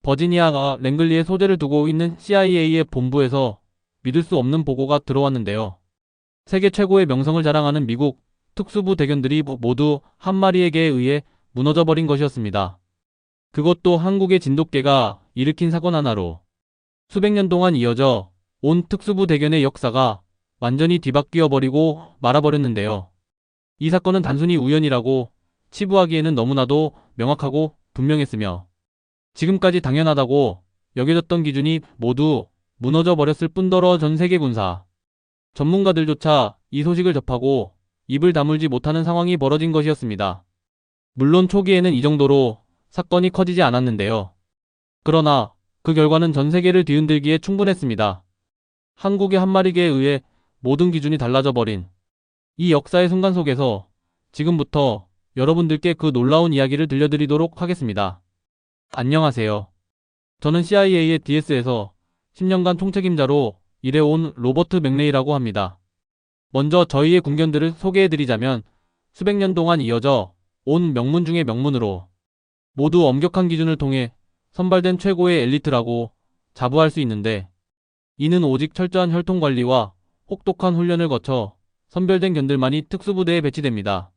버지니아가 랭글리에 소재를 두고 있는 CIA의 본부에서 믿을 수 없는 보고가 들어왔는데요. 세계 최고의 명성을 자랑하는 미국 특수부 대견들이 모두 한 마리에게 의해 무너져버린 것이었습니다. 그것도 한국의 진돗개가 일으킨 사건 하나로 수백 년 동안 이어져 온 특수부 대견의 역사가 완전히 뒤바뀌어버리고 말아버렸는데요. 이 사건은 단순히 우연이라고 치부하기에는 너무나도 명확하고 분명했으며 지금까지 당연하다고 여겨졌던 기준이 모두 무너져 버렸을 뿐더러 전 세계 군사 전문가들조차 이 소식을 접하고 입을 다물지 못하는 상황이 벌어진 것이었습니다. 물론 초기에는 이 정도로 사건이 커지지 않았는데요. 그러나 그 결과는 전 세계를 뒤흔들기에 충분했습니다. 한국의 한 마리개에 의해 모든 기준이 달라져 버린 이 역사의 순간 속에서 지금부터 여러분들께 그 놀라운 이야기를 들려드리도록 하겠습니다. 안녕하세요. 저는 CIA의 DS에서 10년간 총책임자로 일해온 로버트 맥레이라고 합니다. 먼저 저희의 군견들을 소개해드리자면 수백 년 동안 이어져 온 명문 중의 명문으로 모두 엄격한 기준을 통해 선발된 최고의 엘리트라고 자부할 수 있는데, 이는 오직 철저한 혈통관리와 혹독한 훈련을 거쳐 선별된 견들만이 특수부대에 배치됩니다.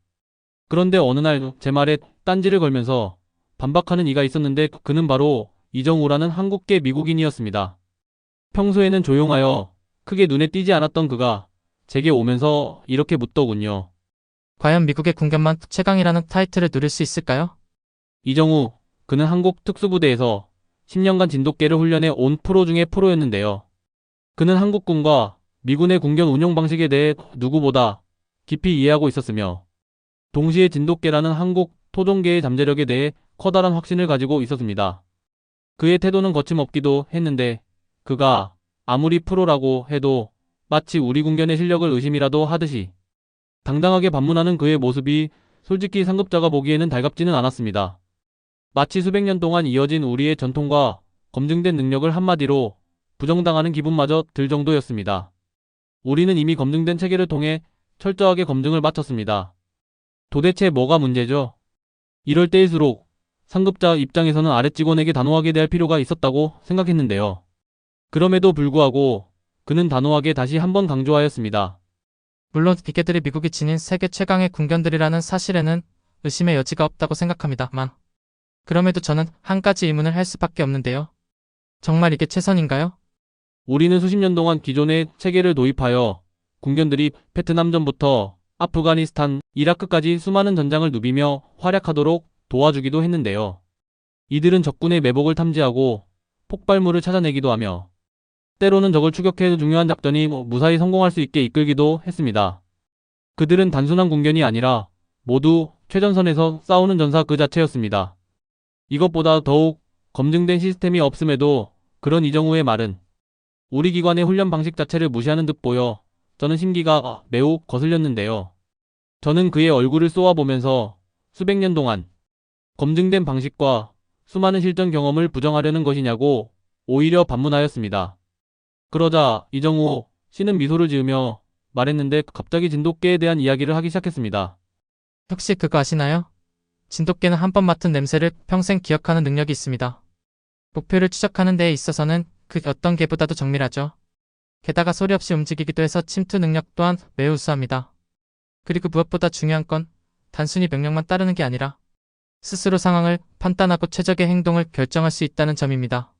그런데 어느 날 제 말에 딴지를 걸면서 반박하는 이가 있었는데 그는 바로 이정우라는 한국계 미국인이었습니다. 평소에는 조용하여 크게 눈에 띄지 않았던 그가 제게 오면서 이렇게 묻더군요. 과연 미국의 군견만 최강이라는 타이틀을 누릴 수 있을까요? 이정우, 그는 한국 특수부대에서 10년간 진돗개를 훈련해 온 프로 중의 프로였는데요. 그는 한국군과 미군의 군견 운용 방식에 대해 누구보다 깊이 이해하고 있었으며 동시에 진돗개라는 한국 토종개의 잠재력에 대해 커다란 확신을 가지고 있었습니다. 그의 태도는 거침없기도 했는데 그가 아무리 프로라고 해도 마치 우리 군견의 실력을 의심이라도 하듯이 당당하게 반문하는 그의 모습이 솔직히 상급자가 보기에는 달갑지는 않았습니다. 마치 수백 년 동안 이어진 우리의 전통과 검증된 능력을 한마디로 부정당하는 기분마저 들 정도였습니다. 우리는 이미 검증된 체계를 통해 철저하게 검증을 마쳤습니다. 도대체 뭐가 문제죠? 이럴 때일수록 상급자 입장에서는 아랫 직원에게 단호하게 대할 필요가 있었다고 생각했는데요. 그럼에도 불구하고 그는 단호하게 다시 한번 강조하였습니다. 물론 기계들이 미국이 지닌 세계 최강의 군견들이라는 사실에는 의심의 여지가 없다고 생각합니다만, 그럼에도 저는 한 가지 의문을 할 수밖에 없는데요. 정말 이게 최선인가요? 우리는 수십 년 동안 기존의 체계를 도입하여 군견들이 베트남전부터 아프가니스탄, 이라크까지 수많은 전장을 누비며 활약하도록 도와주기도 했는데요. 이들은 적군의 매복을 탐지하고 폭발물을 찾아내기도 하며 때로는 적을 추격해 중요한 작전이 무사히 성공할 수 있게 이끌기도 했습니다. 그들은 단순한 군견이 아니라 모두 최전선에서 싸우는 전사 그 자체였습니다. 이것보다 더욱 검증된 시스템이 없음에도 그런 이정우의 말은 우리 기관의 훈련 방식 자체를 무시하는 듯 보여 저는 심기가 매우 거슬렸는데요. 저는 그의 얼굴을 쏘아보면서 수백 년 동안 검증된 방식과 수많은 실전 경험을 부정하려는 것이냐고 오히려 반문하였습니다. 그러자 이정우 씨는 미소를 지으며 말했는데 갑자기 진돗개에 대한 이야기를 하기 시작했습니다. 혹시 그거 아시나요? 진돗개는 한 번 맡은 냄새를 평생 기억하는 능력이 있습니다. 목표를 추적하는 데에 있어서는 그 어떤 개보다도 정밀하죠. 게다가 소리 없이 움직이기도 해서 침투 능력 또한 매우 우수합니다. 그리고 무엇보다 중요한 건 단순히 명령만 따르는 게 아니라 스스로 상황을 판단하고 최적의 행동을 결정할 수 있다는 점입니다.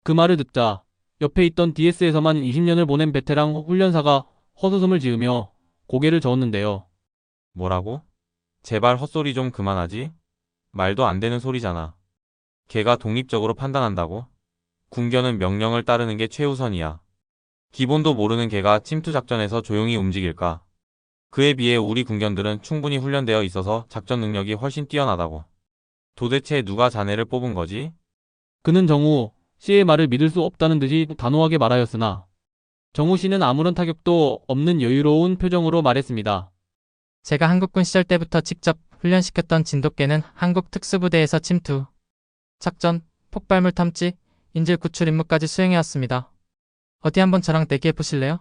그 말을 듣자 옆에 있던 DS에서만 20년을 보낸 베테랑 훈련사가 헛웃음을 지으며 고개를 저었는데요. 뭐라고? 제발 헛소리 좀 그만하지? 말도 안 되는 소리잖아. 걔가 독립적으로 판단한다고? 군견은 명령을 따르는 게 최우선이야. 기본도 모르는 걔가 침투 작전에서 조용히 움직일까? 그에 비해 우리 군견들은 충분히 훈련되어 있어서 작전 능력이 훨씬 뛰어나다고. 도대체 누가 자네를 뽑은 거지? 그는 정우 씨의 말을 믿을 수 없다는 듯이 단호하게 말하였으나 정우 씨는 아무런 타격도 없는 여유로운 표정으로 말했습니다. 제가 한국군 시절 때부터 직접 훈련시켰던 진돗개는 한국 특수부대에서 침투, 작전, 폭발물 탐지, 인질 구출 임무까지 수행해왔습니다. 어디 한번 저랑 내기해 보실래요?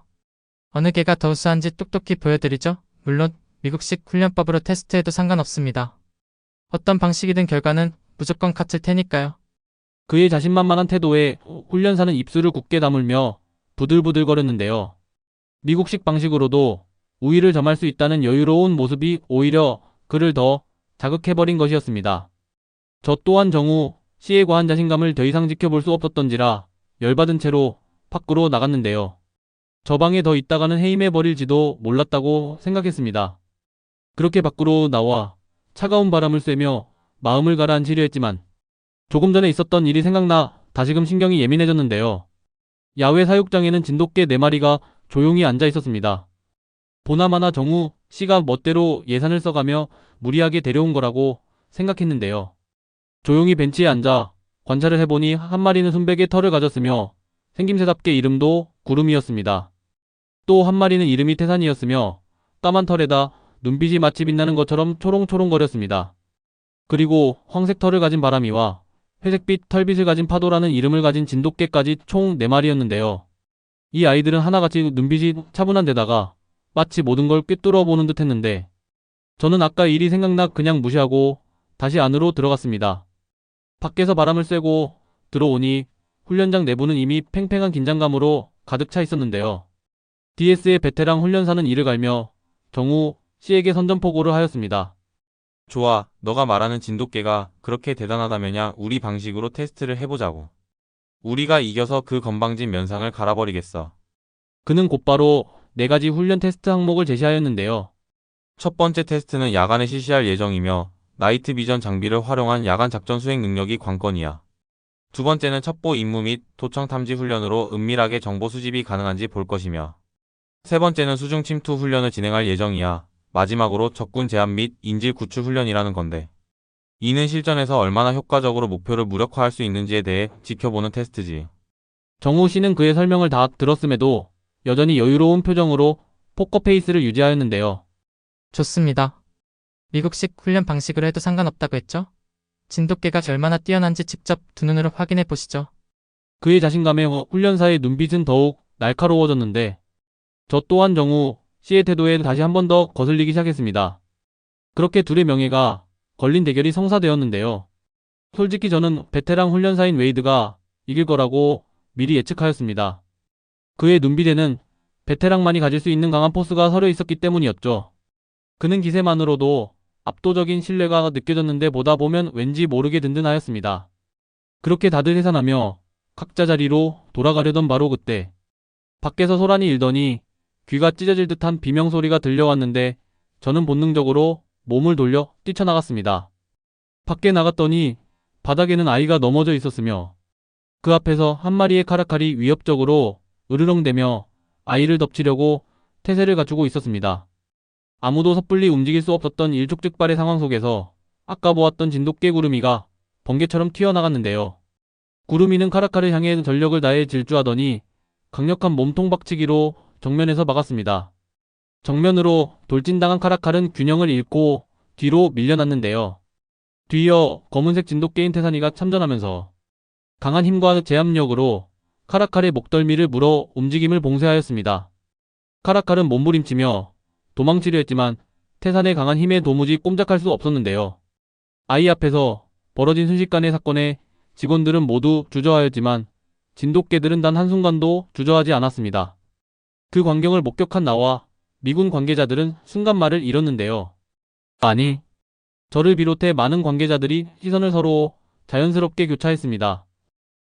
어느 개가 더 우수한지 똑똑히 보여드리죠. 물론 미국식 훈련법으로 테스트해도 상관없습니다. 어떤 방식이든 결과는 무조건 같을 테니까요. 그의 자신만만한 태도에 훈련사는 입술을 굳게 다물며 부들부들거렸는데요. 미국식 방식으로도 우위를 점할 수 있다는 여유로운 모습이 오히려 그를 더 자극해버린 것이었습니다. 저 또한 정우 씨의 과한 자신감을 더 이상 지켜볼 수 없었던지라 열받은 채로 밖으로 나갔는데요. 저 방에 더 있다가는 해임해버릴지도 몰랐다고 생각했습니다. 그렇게 밖으로 나와 차가운 바람을 쐬며 마음을 가라앉히려 했지만 조금 전에 있었던 일이 생각나 다시금 신경이 예민해졌는데요. 야외 사육장에는 진돗개 4마리가 조용히 앉아 있었습니다. 보나마나 정우 씨가 멋대로 예산을 써가며 무리하게 데려온 거라고 생각했는데요. 조용히 벤치에 앉아 관찰을 해보니 한 마리는 순백의 털을 가졌으며 생김새답게 이름도 구름이었습니다. 또 한 마리는 이름이 태산이었으며 까만 털에다 눈빛이 마치 빛나는 것처럼 초롱초롱거렸습니다. 그리고 황색 털을 가진 바람이와 회색빛 털빛을 가진 파도라는 이름을 가진 진돗개까지 총 4마리였는데요. 이 아이들은 하나같이 눈빛이 차분한 데다가 마치 모든 걸 꿰뚫어 보는 듯 했는데 저는 아까 일이 생각나 그냥 무시하고 다시 안으로 들어갔습니다. 밖에서 바람을 쐬고 들어오니 훈련장 내부는 이미 팽팽한 긴장감으로 가득 차 있었는데요. DS의 베테랑 훈련사는 이를 갈며 정우 씨에게 선전포고를 하였습니다. 좋아, 너가 말하는 진돗개가 그렇게 대단하다면야 우리 방식으로 테스트를 해보자고. 우리가 이겨서 그 건방진 면상을 갈아버리겠어. 그는 곧바로 4가지 훈련 테스트 항목을 제시하였는데요. 첫 번째 테스트는 야간에 실시할 예정이며 나이트 비전 장비를 활용한 야간 작전 수행 능력이 관건이야. 두 번째는 첩보 임무 및 토청 탐지 훈련으로 은밀하게 정보 수집이 가능한지 볼 것이며 세 번째는 수중 침투 훈련을 진행할 예정이야. 마지막으로 적군 제압 및 인질 구출 훈련이라는 건데 이는 실전에서 얼마나 효과적으로 목표를 무력화할 수 있는지에 대해 지켜보는 테스트지. 정우 씨는 그의 설명을 다 들었음에도 여전히 여유로운 표정으로 포커 페이스를 유지하였는데요. 좋습니다. 미국식 훈련 방식으로 해도 상관없다고 했죠? 진돗개가 얼마나 뛰어난지 직접 두 눈으로 확인해 보시죠. 그의 자신감에 훈련사의 눈빛은 더욱 날카로워졌는데 저 또한 정우 씨의 태도에 다시 한 번 더 거슬리기 시작했습니다. 그렇게 둘의 명예가 걸린 대결이 성사되었는데요. 솔직히 저는 베테랑 훈련사인 웨이드가 이길 거라고 미리 예측하였습니다. 그의 눈빛에는 베테랑만이 가질 수 있는 강한 포스가 서려 있었기 때문이었죠. 그는 기세만으로도 압도적인 신뢰가 느껴졌는데 보다 보면 왠지 모르게 든든하였습니다. 그렇게 다들 해산하며 각자 자리로 돌아가려던 바로 그때 밖에서 소란이 일더니 귀가 찢어질 듯한 비명소리가 들려왔는데 저는 본능적으로 몸을 돌려 뛰쳐나갔습니다. 밖에 나갔더니 바닥에는 아이가 넘어져 있었으며 그 앞에서 한 마리의 카라칼이 위협적으로 으르렁대며 아이를 덮치려고 태세를 갖추고 있었습니다. 아무도 섣불리 움직일 수 없었던 일촉즉발의 상황 속에서 아까 보았던 진돗개 구름이가 번개처럼 튀어나갔는데요. 구름이는 카라칼을 향해 전력을 다해 질주하더니 강력한 몸통 박치기로 정면에서 막았습니다. 정면으로 돌진당한 카라칼은 균형을 잃고 뒤로 밀려났는데요. 뒤이어 검은색 진돗개인 태산이가 참전하면서 강한 힘과 제압력으로 카라칼의 목덜미를 물어 움직임을 봉쇄하였습니다. 카라칼은 몸부림치며 도망치려 했지만 태산의 강한 힘에 도무지 꼼짝할 수 없었는데요. 아이 앞에서 벌어진 순식간의 사건에 직원들은 모두 주저하였지만 진돗개들은 단 한순간도 주저하지 않았습니다. 그 광경을 목격한 나와 미군 관계자들은 순간 말을 잃었는데요. 아니, 저를 비롯해 많은 관계자들이 시선을 서로 자연스럽게 교차했습니다.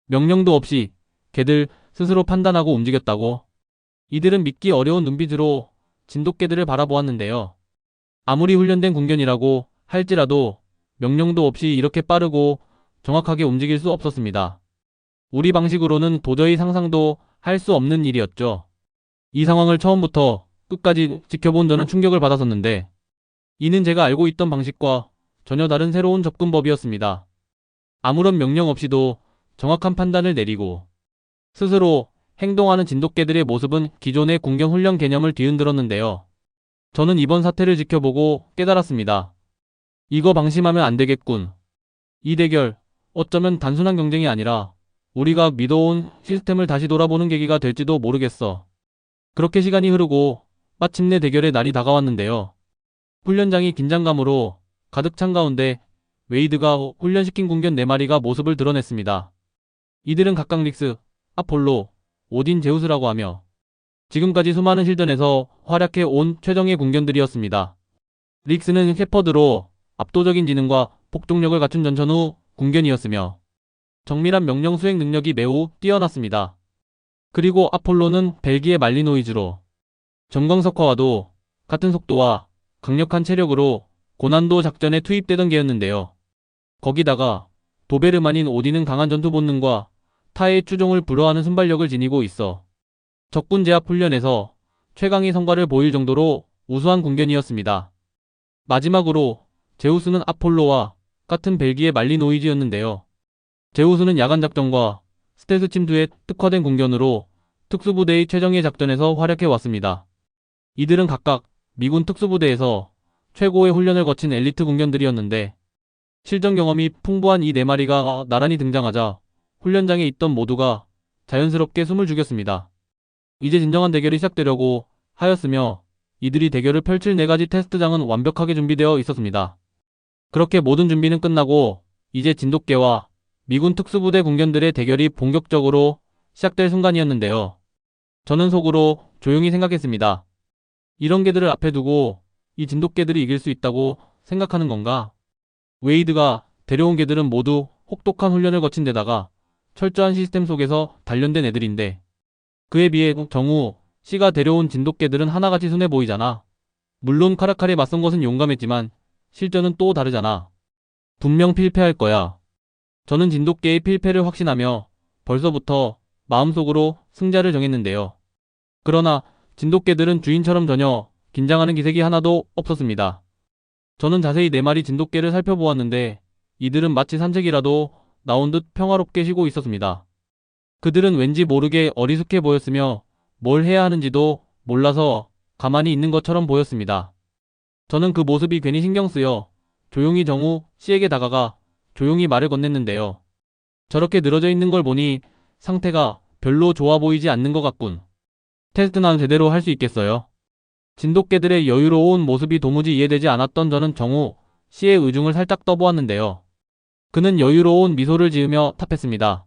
명령도 없이 개들 스스로 판단하고 움직였다고. 이들은 믿기 어려운 눈빛으로 진돗개들을 바라보았는데요. 아무리 훈련된 군견이라고 할지라도 명령도 없이 이렇게 빠르고 정확하게 움직일 수 없었습니다. 우리 방식으로는 도저히 상상도 할 수 없는 일이었죠. 이 상황을 처음부터 끝까지 지켜본 저는 충격을 받았었는데 이는 제가 알고 있던 방식과 전혀 다른 새로운 접근법이었습니다. 아무런 명령 없이도 정확한 판단을 내리고 스스로 행동하는 진돗개들의 모습은 기존의 군경 훈련 개념을 뒤흔들었는데요. 저는 이번 사태를 지켜보고 깨달았습니다. 이거 방심하면 안 되겠군. 이 대결 어쩌면 단순한 경쟁이 아니라 우리가 믿어온 시스템을 다시 돌아보는 계기가 될지도 모르겠어. 그렇게 시간이 흐르고 마침내 대결의 날이 다가왔는데요. 훈련장이 긴장감으로 가득 찬 가운데 웨이드가 훈련시킨 군견 4마리가 모습을 드러냈습니다. 이들은 각각 릭스, 아폴로, 오딘, 제우스라고 하며 지금까지 수많은 실전에서 활약해 온 최정예 궁견들이었습니다. 릭스는 셰퍼드로 압도적인 지능과 폭동력을 갖춘 전천후 궁견이었으며 정밀한 명령 수행 능력이 매우 뛰어났습니다. 그리고 아폴로는 벨기에 말리노이즈로 전광석화와도 같은 속도와 강력한 체력으로 고난도 작전에 투입되던 개였는데요. 거기다가 도베르만인 오딘은 강한 전투 본능과 타의 추종을 불허하는 순발력을 지니고 있어 적군 제압 훈련에서 최강의 성과를 보일 정도로 우수한 궁견이었습니다. 마지막으로 제우스는 아폴로와 같은 벨기에 말리노이즈였는데요. 제우스는 야간 작전과 스텔스 침투에 특화된 궁견으로 특수부대의 최정예 작전에서 활약해 왔습니다. 이들은 각각 미군 특수부대에서 최고의 훈련을 거친 엘리트 궁견들이었는데 실전 경험이 풍부한 이 네 마리가 나란히 등장하자 훈련장에 있던 모두가 자연스럽게 숨을 죽였습니다. 이제 진정한 대결이 시작되려고 하였으며 이들이 대결을 펼칠 네 가지 테스트장은 완벽하게 준비되어 있었습니다. 그렇게 모든 준비는 끝나고 이제 진돗개와 미군 특수부대 궁견들의 대결이 본격적으로 시작될 순간이었는데요. 저는 속으로 조용히 생각했습니다. 이런 개들을 앞에 두고 이 진돗개들이 이길 수 있다고 생각하는 건가? 웨이드가 데려온 개들은 모두 혹독한 훈련을 거친 데다가 철저한 시스템 속에서 단련된 애들인데 그에 비해 정우 씨가 데려온 진돗개들은 하나같이 순해 보이잖아. 물론 카라칼에 맞선 것은 용감했지만 실전은 또 다르잖아. 분명 필패할 거야. 저는 진돗개의 필패를 확신하며 벌써부터 마음속으로 승자를 정했는데요. 그러나 진돗개들은 주인처럼 전혀 긴장하는 기색이 하나도 없었습니다. 저는 자세히 네 마리 진돗개를 살펴보았는데 이들은 마치 산책이라도 나온 듯 평화롭게 쉬고 있었습니다. 그들은 왠지 모르게 어리숙해 보였으며 뭘 해야 하는지도 몰라서 가만히 있는 것처럼 보였습니다. 저는 그 모습이 괜히 신경 쓰여 조용히 정우 씨에게 다가가 조용히 말을 건넸는데요. 저렇게 늘어져 있는 걸 보니 상태가 별로 좋아 보이지 않는 것 같군. 테스트는 제대로 할 수 있겠어요? 진돗개들의 여유로운 모습이 도무지 이해되지 않았던 저는 정우 씨의 의중을 살짝 떠보았는데요. 그는 여유로운 미소를 지으며 답했습니다.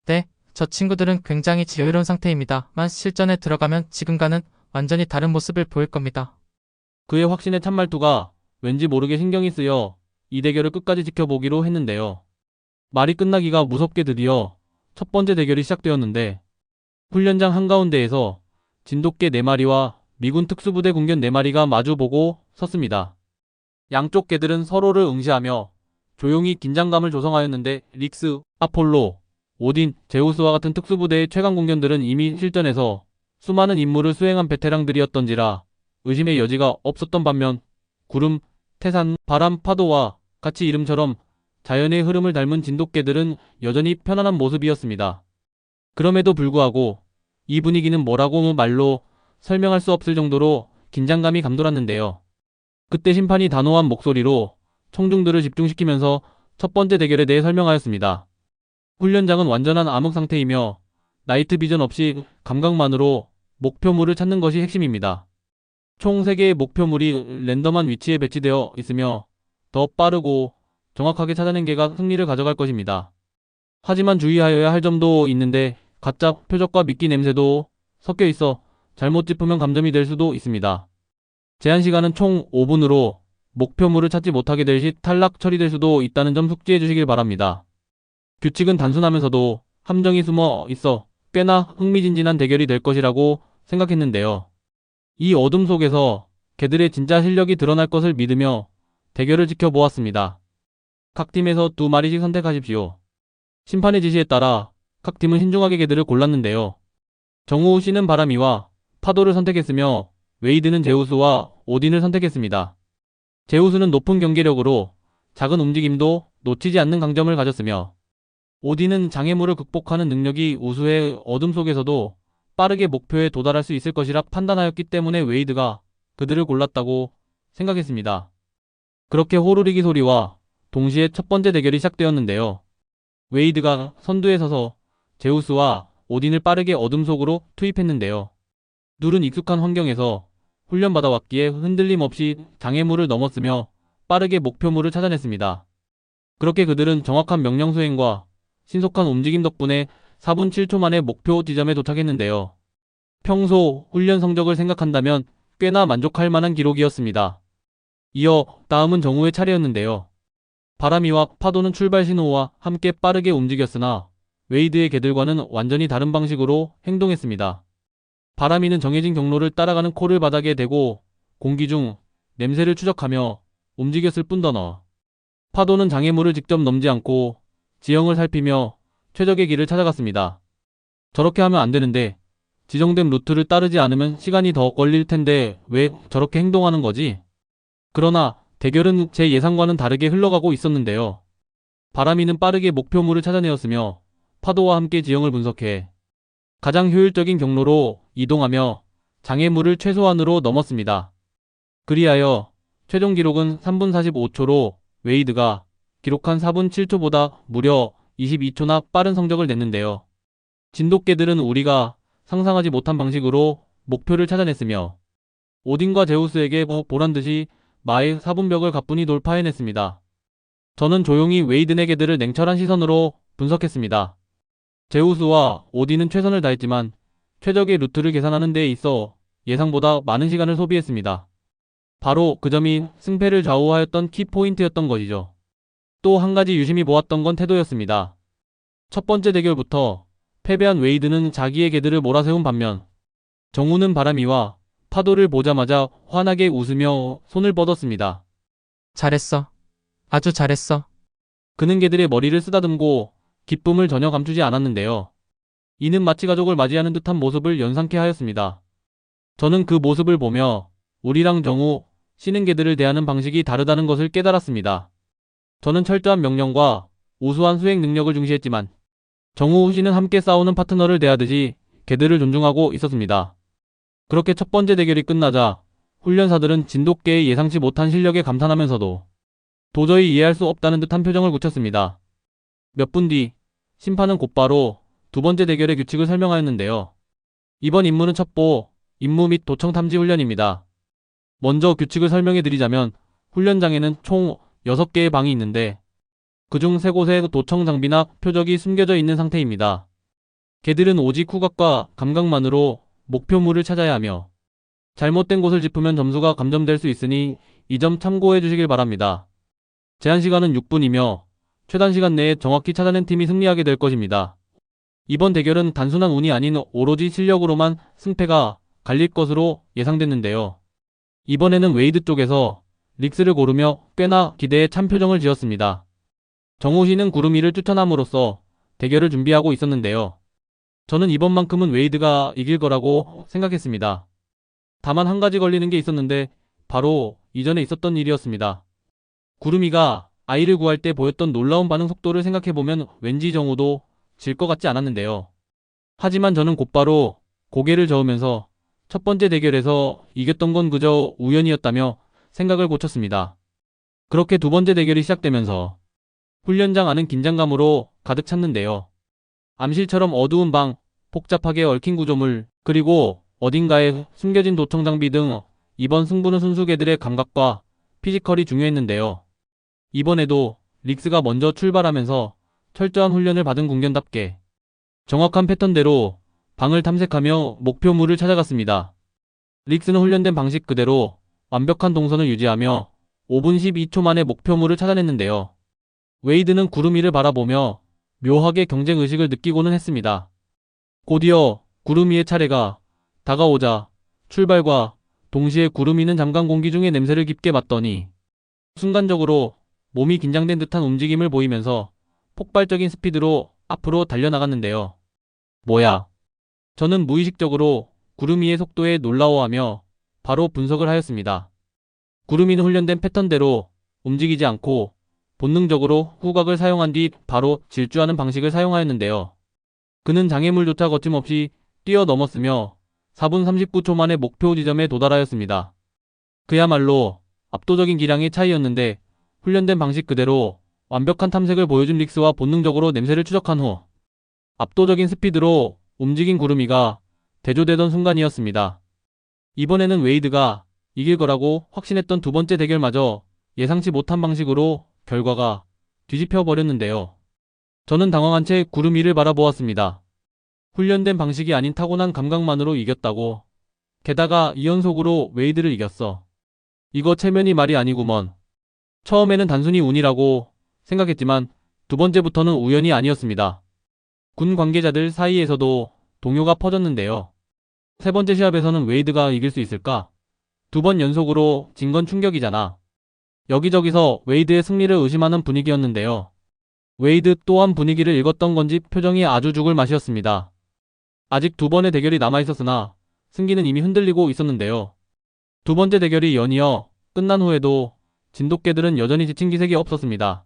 네, 저 친구들은 굉장히 여유로운 상태입니다만 실전에 들어가면 지금과는 완전히 다른 모습을 보일 겁니다. 그의 확신의 참말투가 왠지 모르게 신경이 쓰여 이 대결을 끝까지 지켜보기로 했는데요. 말이 끝나기가 무섭게 드디어 첫 번째 대결이 시작되었는데 훈련장 한가운데에서 진돗개 4마리와 미군 특수부대 궁견 4마리가 마주보고 섰습니다. 양쪽 개들은 서로를 응시하며 조용히 긴장감을 조성하였는데 릭스, 아폴로, 오딘, 제우스와 같은 특수부대의 최강 궁견들은 이미 실전에서 수많은 임무를 수행한 베테랑들이었던지라 의심의 여지가 없었던 반면 구름, 태산, 바람, 파도와 같이 이름처럼 자연의 흐름을 닮은 진돗개들은 여전히 편안한 모습이었습니다. 그럼에도 불구하고 이 분위기는 뭐라고 말로 설명할 수 없을 정도로 긴장감이 감돌았는데요. 그때 심판이 단호한 목소리로 청중들을 집중시키면서 첫 번째 대결에 대해 설명하였습니다. 훈련장은 완전한 암흑 상태이며 나이트 비전 없이 감각만으로 목표물을 찾는 것이 핵심입니다. 총 3개의 목표물이 랜덤한 위치에 배치되어 있으며 더 빠르고 정확하게 찾아낸 개가 승리를 가져갈 것입니다. 하지만 주의하여야 할 점도 있는데 가짜 표적과 미끼 냄새도 섞여 있어 잘못 짚으면 감점이 될 수도 있습니다. 제한 시간은 총 5분으로 목표물을 찾지 못하게 될 시 탈락 처리될 수도 있다는 점 숙지해 주시길 바랍니다. 규칙은 단순하면서도 함정이 숨어 있어 꽤나 흥미진진한 대결이 될 것이라고 생각했는데요. 이 어둠 속에서 개들의 진짜 실력이 드러날 것을 믿으며 대결을 지켜보았습니다. 각 팀에서 2마리씩 선택하십시오. 심판의 지시에 따라 각 팀은 신중하게 개들을 골랐는데요. 정우 씨는 바람이와 파도를 선택했으며 웨이드는 제우스와 오딘을 선택했습니다. 제우스는 높은 경계력으로 작은 움직임도 놓치지 않는 강점을 가졌으며 오딘은 장애물을 극복하는 능력이 우수해 어둠 속에서도 빠르게 목표에 도달할 수 있을 것이라 판단하였기 때문에 웨이드가 그들을 골랐다고 생각했습니다. 그렇게 호루리기 소리와 동시에 첫 번째 대결이 시작되었는데요. 웨이드가 선두에 서서 제우스와 오딘을 빠르게 어둠 속으로 투입했는데요. 둘은 익숙한 환경에서 훈련받아왔기에 흔들림 없이 장애물을 넘었으며 빠르게 목표물을 찾아냈습니다. 그렇게 그들은 정확한 명령 수행과 신속한 움직임 덕분에 4분 7초 만에 목표 지점에 도착했는데요. 평소 훈련 성적을 생각한다면 꽤나 만족할 만한 기록이었습니다. 이어 다음은 정우의 차례였는데요. 바람이와 파도는 출발 신호와 함께 빠르게 움직였으나 웨이드의 개들과는 완전히 다른 방식으로 행동했습니다. 바람이는 정해진 경로를 따라가는 콜을 바닥에 대고 공기 중 냄새를 추적하며 움직였을 뿐더러 파도는 장애물을 직접 넘지 않고 지형을 살피며 최적의 길을 찾아갔습니다. 저렇게 하면 안 되는데, 지정된 루트를 따르지 않으면 시간이 더 걸릴 텐데 왜 저렇게 행동하는 거지? 그러나 대결은 제 예상과는 다르게 흘러가고 있었는데요. 바람이는 빠르게 목표물을 찾아내었으며 파도와 함께 지형을 분석해 가장 효율적인 경로로 이동하며 장애물을 최소한으로 넘었습니다. 그리하여 최종 기록은 3분 45초로 웨이드가 기록한 4분 7초보다 무려 22초나 빠른 성적을 냈는데요. 진돗개들은 우리가 상상하지 못한 방식으로 목표를 찾아냈으며 오딘과 제우스에게 보란듯이 마의 4분벽을 가뿐히 돌파해냈습니다. 저는 조용히 웨이든의 개들을 냉철한 시선으로 분석했습니다. 제우스와 오딘은 최선을 다했지만 최적의 루트를 계산하는 데 있어 예상보다 많은 시간을 소비했습니다. 바로 그 점이 승패를 좌우하였던 키포인트였던 것이죠. 또 한 가지 유심히 보았던 건 태도였습니다. 첫 번째 대결부터 패배한 웨이드는 자기의 개들을 몰아세운 반면 정우는 바람이와 파도를 보자마자 환하게 웃으며 손을 뻗었습니다. 잘했어. 아주 잘했어. 그는 개들의 머리를 쓰다듬고 기쁨을 전혀 감추지 않았는데요. 이는 마치 가족을 맞이하는 듯한 모습을 연상케 하였습니다. 저는 그 모습을 보며 우리랑 정우, 쉬는 개들을 대하는 방식이 다르다는 것을 깨달았습니다. 저는 철저한 명령과 우수한 수행 능력을 중시했지만 정우 씨는 함께 싸우는 파트너를 대하듯이 개들을 존중하고 있었습니다. 그렇게 첫 번째 대결이 끝나자 훈련사들은 진돗개의 예상치 못한 실력에 감탄하면서도 도저히 이해할 수 없다는 듯한 표정을 굳혔습니다. 몇 분 뒤 심판은 곧바로 두 번째 대결의 규칙을 설명하였는데요. 이번 임무는 첩보, 임무 및 도청 탐지 훈련입니다. 먼저 규칙을 설명해 드리자면 훈련장에는 총 6개의 방이 있는데 그중 3곳에 도청 장비나 표적이 숨겨져 있는 상태입니다. 개들은 오직 후각과 감각만으로 목표물을 찾아야 하며 잘못된 곳을 짚으면 점수가 감점될 수 있으니 이 점 참고해 주시길 바랍니다. 제한 시간은 6분이며 최단 시간 내에 정확히 찾아낸 팀이 승리하게 될 것입니다. 이번 대결은 단순한 운이 아닌 오로지 실력으로만 승패가 갈릴 것으로 예상됐는데요. 이번에는 웨이드 쪽에서 릭스를 고르며 꽤나 기대에 찬 표정을 지었습니다. 정우 씨는 구름이를 추천함으로써 대결을 준비하고 있었는데요. 저는 이번만큼은 웨이드가 이길 거라고 생각했습니다. 다만 한 가지 걸리는 게 있었는데 바로 이전에 있었던 일이었습니다. 구름이가 아이를 구할 때 보였던 놀라운 반응 속도를 생각해보면 왠지 정우도 질 것 같지 않았는데요. 하지만 저는 곧바로 고개를 저으면서 첫 번째 대결에서 이겼던 건 그저 우연이었다며 생각을 고쳤습니다. 그렇게 두 번째 대결이 시작되면서 훈련장 안은 긴장감으로 가득 찼는데요. 암실처럼 어두운 방, 복잡하게 얽힌 구조물, 그리고 어딘가에 숨겨진 도청 장비 등 이번 승부는 순수 개들의 감각과 피지컬이 중요했는데요. 이번에도 릭스가 먼저 출발하면서 철저한 훈련을 받은 군견답게 정확한 패턴대로 방을 탐색하며 목표물을 찾아갔습니다. 릭스는 훈련된 방식 그대로 완벽한 동선을 유지하며 5분 12초 만에 목표물을 찾아냈는데요. 웨이드는 구름이를 바라보며 묘하게 경쟁의식을 느끼고는 했습니다. 곧이어 구름이의 차례가 다가오자 출발과 동시에 구름이는 잠깐 공기 중의 냄새를 깊게 맡더니 순간적으로 몸이 긴장된 듯한 움직임을 보이면서 폭발적인 스피드로 앞으로 달려나갔는데요. 뭐야? 저는 무의식적으로 구름이의 속도에 놀라워하며 바로 분석을 하였습니다. 구름이는 훈련된 패턴대로 움직이지 않고 본능적으로 후각을 사용한 뒤 바로 질주하는 방식을 사용하였는데요. 그는 장애물조차 거침없이 뛰어넘었으며 4분 39초 만에 목표 지점에 도달하였습니다. 그야말로 압도적인 기량의 차이였는데 훈련된 방식 그대로 완벽한 탐색을 보여준 릭스와 본능적으로 냄새를 추적한 후 압도적인 스피드로 움직인 구름이가 대조되던 순간이었습니다. 이번에는 웨이드가 이길 거라고 확신했던 두 번째 대결마저 예상치 못한 방식으로 결과가 뒤집혀 버렸는데요. 저는 당황한 채 구름 위를 바라보았습니다. 훈련된 방식이 아닌 타고난 감각만으로 이겼다고. 게다가 2연속으로 웨이드를 이겼어. 이거 체면이 말이 아니구먼. 처음에는 단순히 운이라고 생각했지만 두 번째부터는 우연이 아니었습니다. 군 관계자들 사이에서도 동요가 퍼졌는데요. 세 번째 시합에서는 웨이드가 이길 수 있을까? 두 번 연속으로 진 건 충격이잖아. 여기저기서 웨이드의 승리를 의심하는 분위기였는데요. 웨이드 또한 분위기를 읽었던 건지 표정이 아주 죽을 맛이었습니다. 아직 두 번의 대결이 남아있었으나 승기는 이미 흔들리고 있었는데요. 두 번째 대결이 연이어 끝난 후에도 진돗개들은 여전히 지친 기색이 없었습니다.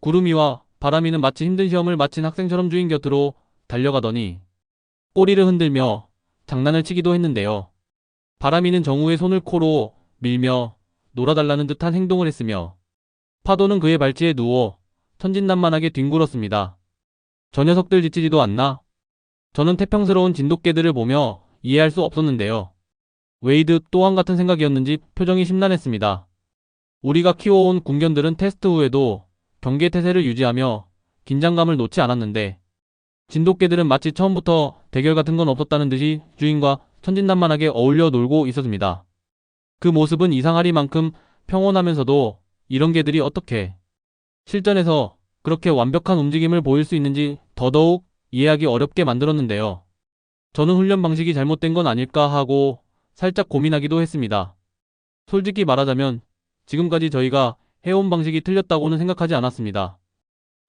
구름이와 바람이는 마치 힘든 시험을 마친 학생처럼 주인 곁으로 달려가더니 꼬리를 흔들며 장난을 치기도 했는데요. 바람이는 정우의 손을 코로 밀며 놀아달라는 듯한 행동을 했으며 파도는 그의 발치에 누워 천진난만하게 뒹굴었습니다. 저 녀석들 지치지도 않나? 저는 태평스러운 진돗개들을 보며 이해할 수 없었는데요. 웨이드 또한 같은 생각이었는지 표정이 심란했습니다. 우리가 키워온 군견들은 테스트 후에도 경계 태세를 유지하며 긴장감을 놓지 않았는데 진돗개들은 마치 처음부터 대결 같은 건 없었다는 듯이 주인과 천진난만하게 어울려 놀고 있었습니다. 그 모습은 이상하리만큼 평온하면서도 이런 개들이 어떻게 실전에서 그렇게 완벽한 움직임을 보일 수 있는지 더더욱 이해하기 어렵게 만들었는데요. 저는 훈련 방식이 잘못된 건 아닐까 하고 살짝 고민하기도 했습니다. 솔직히 말하자면 지금까지 저희가 해온 방식이 틀렸다고는 생각하지 않았습니다.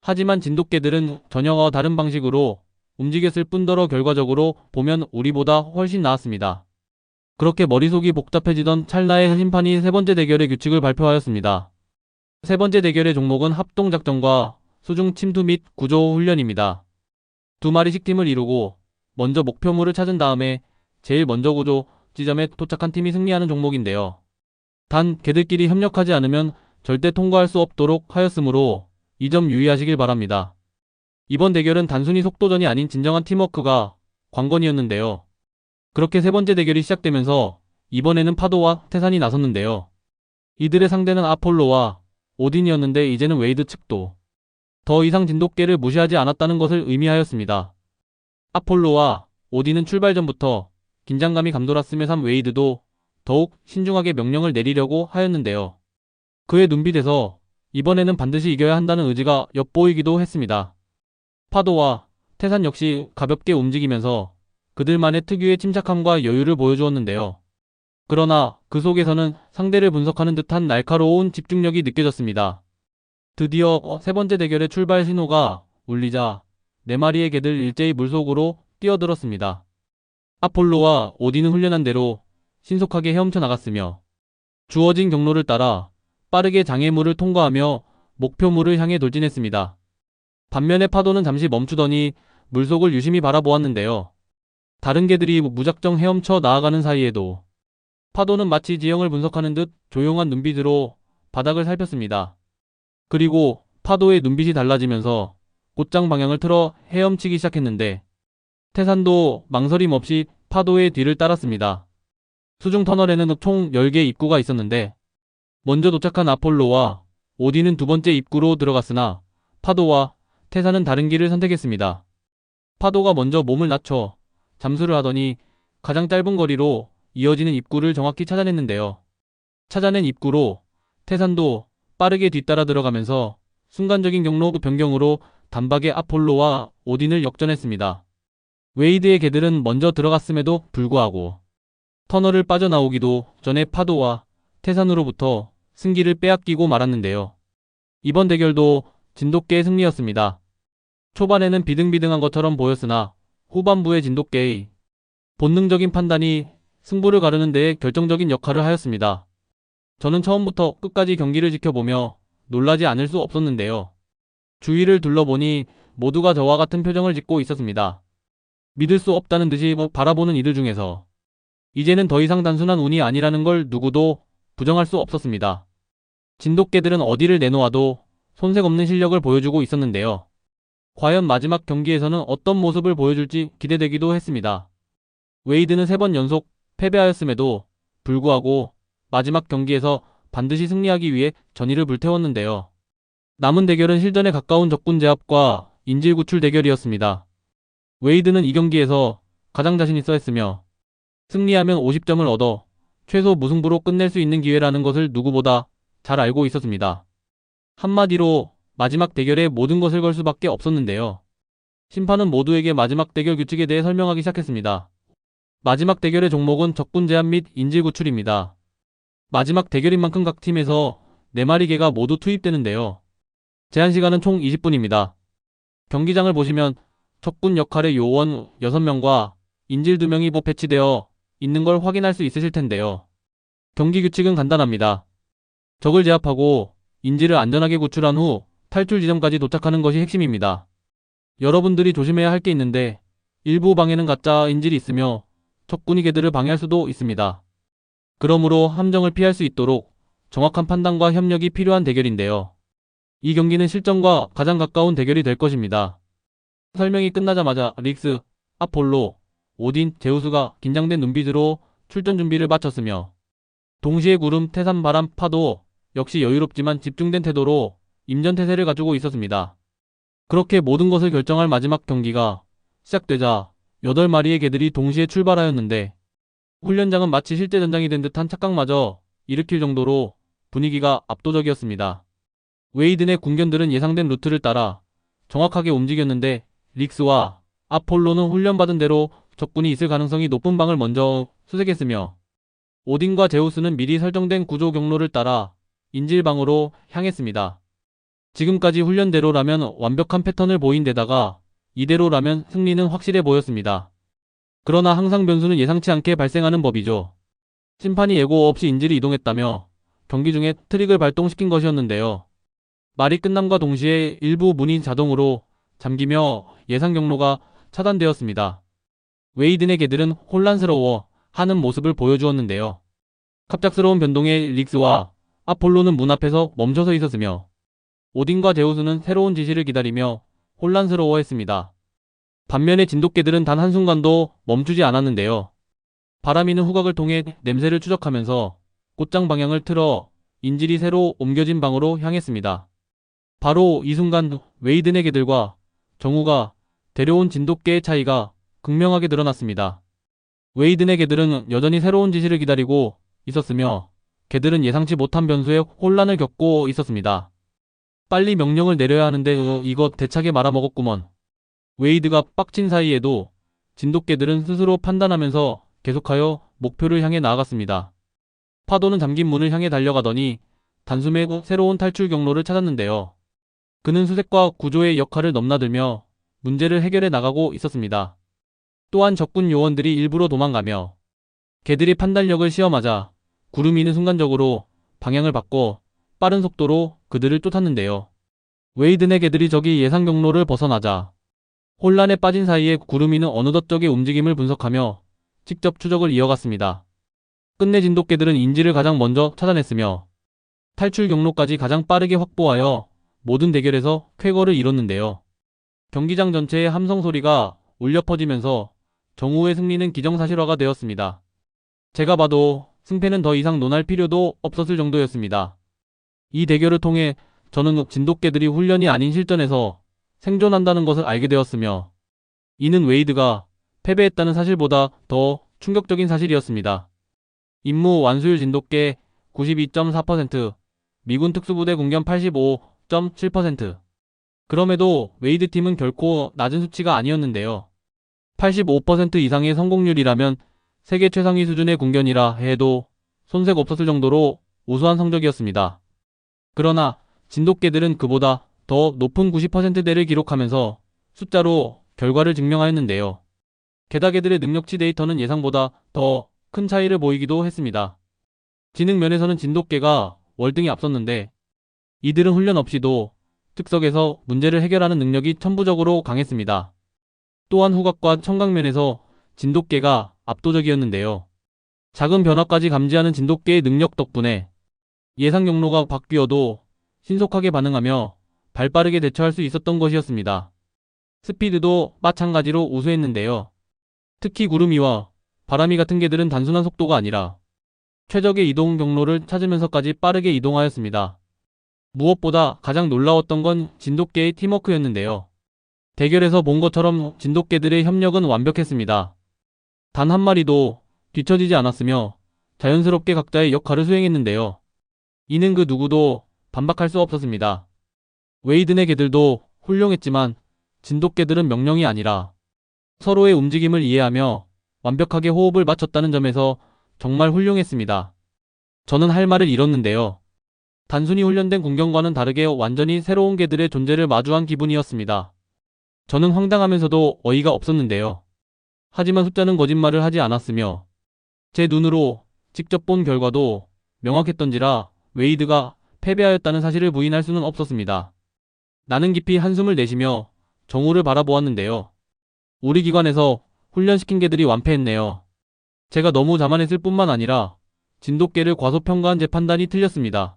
하지만 진돗개들은 전혀와 다른 방식으로 움직였을 뿐더러 결과적으로 보면 우리보다 훨씬 나았습니다. 그렇게 머릿속이 복잡해지던 찰나에 심판이 세 번째 대결의 규칙을 발표하였습니다. 세 번째 대결의 종목은 합동작전과 수중 침투 및 구조 훈련입니다. 두 마리씩 팀을 이루고 먼저 목표물을 찾은 다음에 제일 먼저 구조 지점에 도착한 팀이 승리하는 종목인데요. 단 개들끼리 협력하지 않으면 절대 통과할 수 없도록 하였으므로 이 점 유의하시길 바랍니다. 이번 대결은 단순히 속도전이 아닌 진정한 팀워크가 관건이었는데요. 그렇게 세 번째 대결이 시작되면서 이번에는 파도와 태산이 나섰는데요. 이들의 상대는 아폴로와 오딘이었는데 이제는 웨이드 측도 더 이상 진돗개를 무시하지 않았다는 것을 의미하였습니다. 아폴로와 오딘은 출발 전부터 긴장감이 감돌았음에 웨이드도 더욱 신중하게 명령을 내리려고 하였는데요. 그의 눈빛에서 이번에는 반드시 이겨야 한다는 의지가 엿보이기도 했습니다. 파도와 태산 역시 가볍게 움직이면서 그들만의 특유의 침착함과 여유를 보여주었는데요. 그러나 그 속에서는 상대를 분석하는 듯한 날카로운 집중력이 느껴졌습니다. 드디어 세 번째 대결의 출발 신호가 울리자 네 마리의 개들 일제히 물속으로 뛰어들었습니다. 아폴로와 오딘은 훈련한 대로 신속하게 헤엄쳐 나갔으며 주어진 경로를 따라 빠르게 장애물을 통과하며 목표물을 향해 돌진했습니다. 반면에 파도는 잠시 멈추더니 물속을 유심히 바라보았는데요. 다른 개들이 무작정 헤엄쳐 나아가는 사이에도 파도는 마치 지형을 분석하는 듯 조용한 눈빛으로 바닥을 살폈습니다. 그리고 파도의 눈빛이 달라지면서 곧장 방향을 틀어 헤엄치기 시작했는데 태산도 망설임 없이 파도의 뒤를 따랐습니다. 수중 터널에는 총 10개 입구가 있었는데 먼저 도착한 아폴로와 오딘은 두 번째 입구로 들어갔으나 파도와 태산은 다른 길을 선택했습니다. 파도가 먼저 몸을 낮춰 잠수를 하더니 가장 짧은 거리로 이어지는 입구를 정확히 찾아냈는데요. 찾아낸 입구로 태산도 빠르게 뒤따라 들어가면서 순간적인 경로 변경으로 단박에 아폴로와 오딘을 역전했습니다. 웨이드의 개들은 먼저 들어갔음에도 불구하고 터널을 빠져나오기도 전에 파도와 태산으로부터 승기를 빼앗기고 말았는데요. 이번 대결도 진돗개의 승리였습니다. 초반에는 비등비등한 것처럼 보였으나 후반부의 진돗개의 본능적인 판단이 승부를 가르는 데에 결정적인 역할을 하였습니다. 저는 처음부터 끝까지 경기를 지켜보며 놀라지 않을 수 없었는데요. 주위를 둘러보니 모두가 저와 같은 표정을 짓고 있었습니다. 믿을 수 없다는 듯이 바라보는 이들 중에서 이제는 더 이상 단순한 운이 아니라는 걸 누구도 부정할 수 없었습니다. 진돗개들은 어디를 내놓아도 손색 없는 실력을 보여주고 있었는데요. 과연 마지막 경기에서는 어떤 모습을 보여줄지 기대되기도 했습니다. 웨이드는 3번 연속 패배하였음에도 불구하고 마지막 경기에서 반드시 승리하기 위해 전의를 불태웠는데요. 남은 대결은 실전에 가까운 적군 제압과 인질 구출 대결이었습니다. 웨이드는 이 경기에서 가장 자신 있어 했으며 승리하면 50점을 얻어 최소 무승부로 끝낼 수 있는 기회라는 것을 누구보다 잘 알고 있었습니다. 한마디로 마지막 대결에 모든 것을 걸 수밖에 없었는데요. 심판은 모두에게 마지막 대결 규칙에 대해 설명하기 시작했습니다. 마지막 대결의 종목은 적군 제압 및 인질 구출입니다. 마지막 대결인 만큼 각 팀에서 4마리 개가 모두 투입되는데요. 제한 시간은 총 20분입니다. 경기장을 보시면 적군 역할의 요원 6명과 인질 2명이 배치되어 있는 걸 확인할 수 있으실 텐데요. 경기 규칙은 간단합니다. 적을 제압하고 인질을 안전하게 구출한 후 탈출 지점까지 도착하는 것이 핵심입니다. 여러분들이 조심해야 할 게 있는데 일부 방에는 가짜 인질이 있으며 적군이 개들을 방해할 수도 있습니다. 그러므로 함정을 피할 수 있도록 정확한 판단과 협력이 필요한 대결인데요. 이 경기는 실전과 가장 가까운 대결이 될 것입니다. 설명이 끝나자마자 릭스, 아폴로, 오딘, 제우스가 긴장된 눈빛으로 출전 준비를 마쳤으며 동시에 구름, 태산, 바람, 파도 역시 여유롭지만 집중된 태도로 임전태세를 가지고 있었습니다. 그렇게 모든 것을 결정할 마지막 경기가 시작되자 8마리의 개들이 동시에 출발하였는데 훈련장은 마치 실제 전장이 된 듯한 착각마저 일으킬 정도로 분위기가 압도적이었습니다. 웨이든의 군견들은 예상된 루트를 따라 정확하게 움직였는데 릭스와 아폴로는 훈련받은 대로 적군이 있을 가능성이 높은 방을 먼저 수색했으며 오딘과 제우스는 미리 설정된 구조 경로를 따라 인질방으로 향했습니다. 지금까지 훈련대로라면 완벽한 패턴을 보인 데다가 이대로라면 승리는 확실해 보였습니다. 그러나 항상 변수는 예상치 않게 발생하는 법이죠. 심판이 예고 없이 인질이 이동했다며 경기 중에 트릭을 발동시킨 것이었는데요. 말이 끝남과 동시에 일부 문이 자동으로 잠기며 예상 경로가 차단되었습니다. 웨이든의 개들은 혼란스러워 하는 모습을 보여주었는데요. 갑작스러운 변동에 릭스와 아폴로는 문 앞에서 멈춰서 있었으며 오딘과 제우스는 새로운 지시를 기다리며 혼란스러워했습니다. 반면에 진돗개들은 단 한순간도 멈추지 않았는데요. 바람이는 후각을 통해 냄새를 추적하면서 곧장 방향을 틀어 인질이 새로 옮겨진 방으로 향했습니다. 바로 이 순간 웨이든의 개들과 정우가 데려온 진돗개의 차이가 극명하게 드러났습니다. 웨이든의 개들은 여전히 새로운 지시를 기다리고 있었으며 개들은 예상치 못한 변수에 혼란을 겪고 있었습니다. 빨리 명령을 내려야 하는데 이거 대차게 말아먹었구먼. 웨이드가 빡친 사이에도 진돗개들은 스스로 판단하면서 계속하여 목표를 향해 나아갔습니다. 파도는 잠긴 문을 향해 달려가더니 단숨에 새로운 탈출 경로를 찾았는데요. 그는 수색과 구조의 역할을 넘나들며 문제를 해결해 나가고 있었습니다. 또한 적군 요원들이 일부러 도망가며 개들이 판단력을 시험하자 구름이는 순간적으로 방향을 바꿔 빠른 속도로 그들을 쫓았는데요. 웨이든의 개들이 적이 예상 경로를 벗어나자 혼란에 빠진 사이에 구름이는 어느덧 적의 움직임을 분석하며 직접 추적을 이어갔습니다. 끝내 진돗개들은 인질을 가장 먼저 찾아냈으며 탈출 경로까지 가장 빠르게 확보하여 모든 대결에서 쾌거를 이뤘는데요. 경기장 전체에 함성 소리가 울려 퍼지면서 정우의 승리는 기정사실화가 되었습니다. 제가 봐도 승패는 더 이상 논할 필요도 없었을 정도였습니다. 이 대결을 통해 저는 진돗개들이 훈련이 아닌 실전에서 생존한다는 것을 알게 되었으며 이는 웨이드가 패배했다는 사실보다 더 충격적인 사실이었습니다. 임무 완수율 진돗개 92.4%, 미군 특수부대 군견 85.7%. 그럼에도 웨이드 팀은 결코 낮은 수치가 아니었는데요. 85% 이상의 성공률이라면 세계 최상위 수준의 군견이라 해도 손색 없었을 정도로 우수한 성적이었습니다. 그러나 진돗개들은 그보다 더 높은 90%대를 기록하면서 숫자로 결과를 증명하였는데요. 게다가 개들의 능력치 데이터는 예상보다 더 큰 차이를 보이기도 했습니다. 지능 면에서는 진돗개가 월등히 앞섰는데 이들은 훈련 없이도 즉석에서 문제를 해결하는 능력이 천부적으로 강했습니다. 또한 후각과 청각면에서 진돗개가 압도적이었는데요. 작은 변화까지 감지하는 진돗개의 능력 덕분에 예상 경로가 바뀌어도 신속하게 반응하며 발빠르게 대처할 수 있었던 것이었습니다. 스피드도 마찬가지로 우수했는데요. 특히 구름이와 바람이 같은 개들은 단순한 속도가 아니라 최적의 이동 경로를 찾으면서까지 빠르게 이동하였습니다. 무엇보다 가장 놀라웠던 건 진돗개의 팀워크였는데요. 대결에서 본 것처럼 진돗개들의 협력은 완벽했습니다. 단 한 마리도 뒤처지지 않았으며 자연스럽게 각자의 역할을 수행했는데요. 이는 그 누구도 반박할 수 없었습니다. 웨이든의 개들도 훌륭했지만 진돗개들은 명령이 아니라 서로의 움직임을 이해하며 완벽하게 호흡을 맞췄다는 점에서 정말 훌륭했습니다. 저는 할 말을 잃었는데요. 단순히 훈련된 군경과는 다르게 완전히 새로운 개들의 존재를 마주한 기분이었습니다. 저는 황당하면서도 어이가 없었는데요. 하지만 숫자는 거짓말을 하지 않았으며 제 눈으로 직접 본 결과도 명확했던지라 웨이드가 패배하였다는 사실을 부인할 수는 없었습니다. 나는 깊이 한숨을 내쉬며 정우를 바라보았는데요. 우리 기관에서 훈련시킨 개들이 완패했네요. 제가 너무 자만했을 뿐만 아니라 진돗개를 과소평가한 제 판단이 틀렸습니다.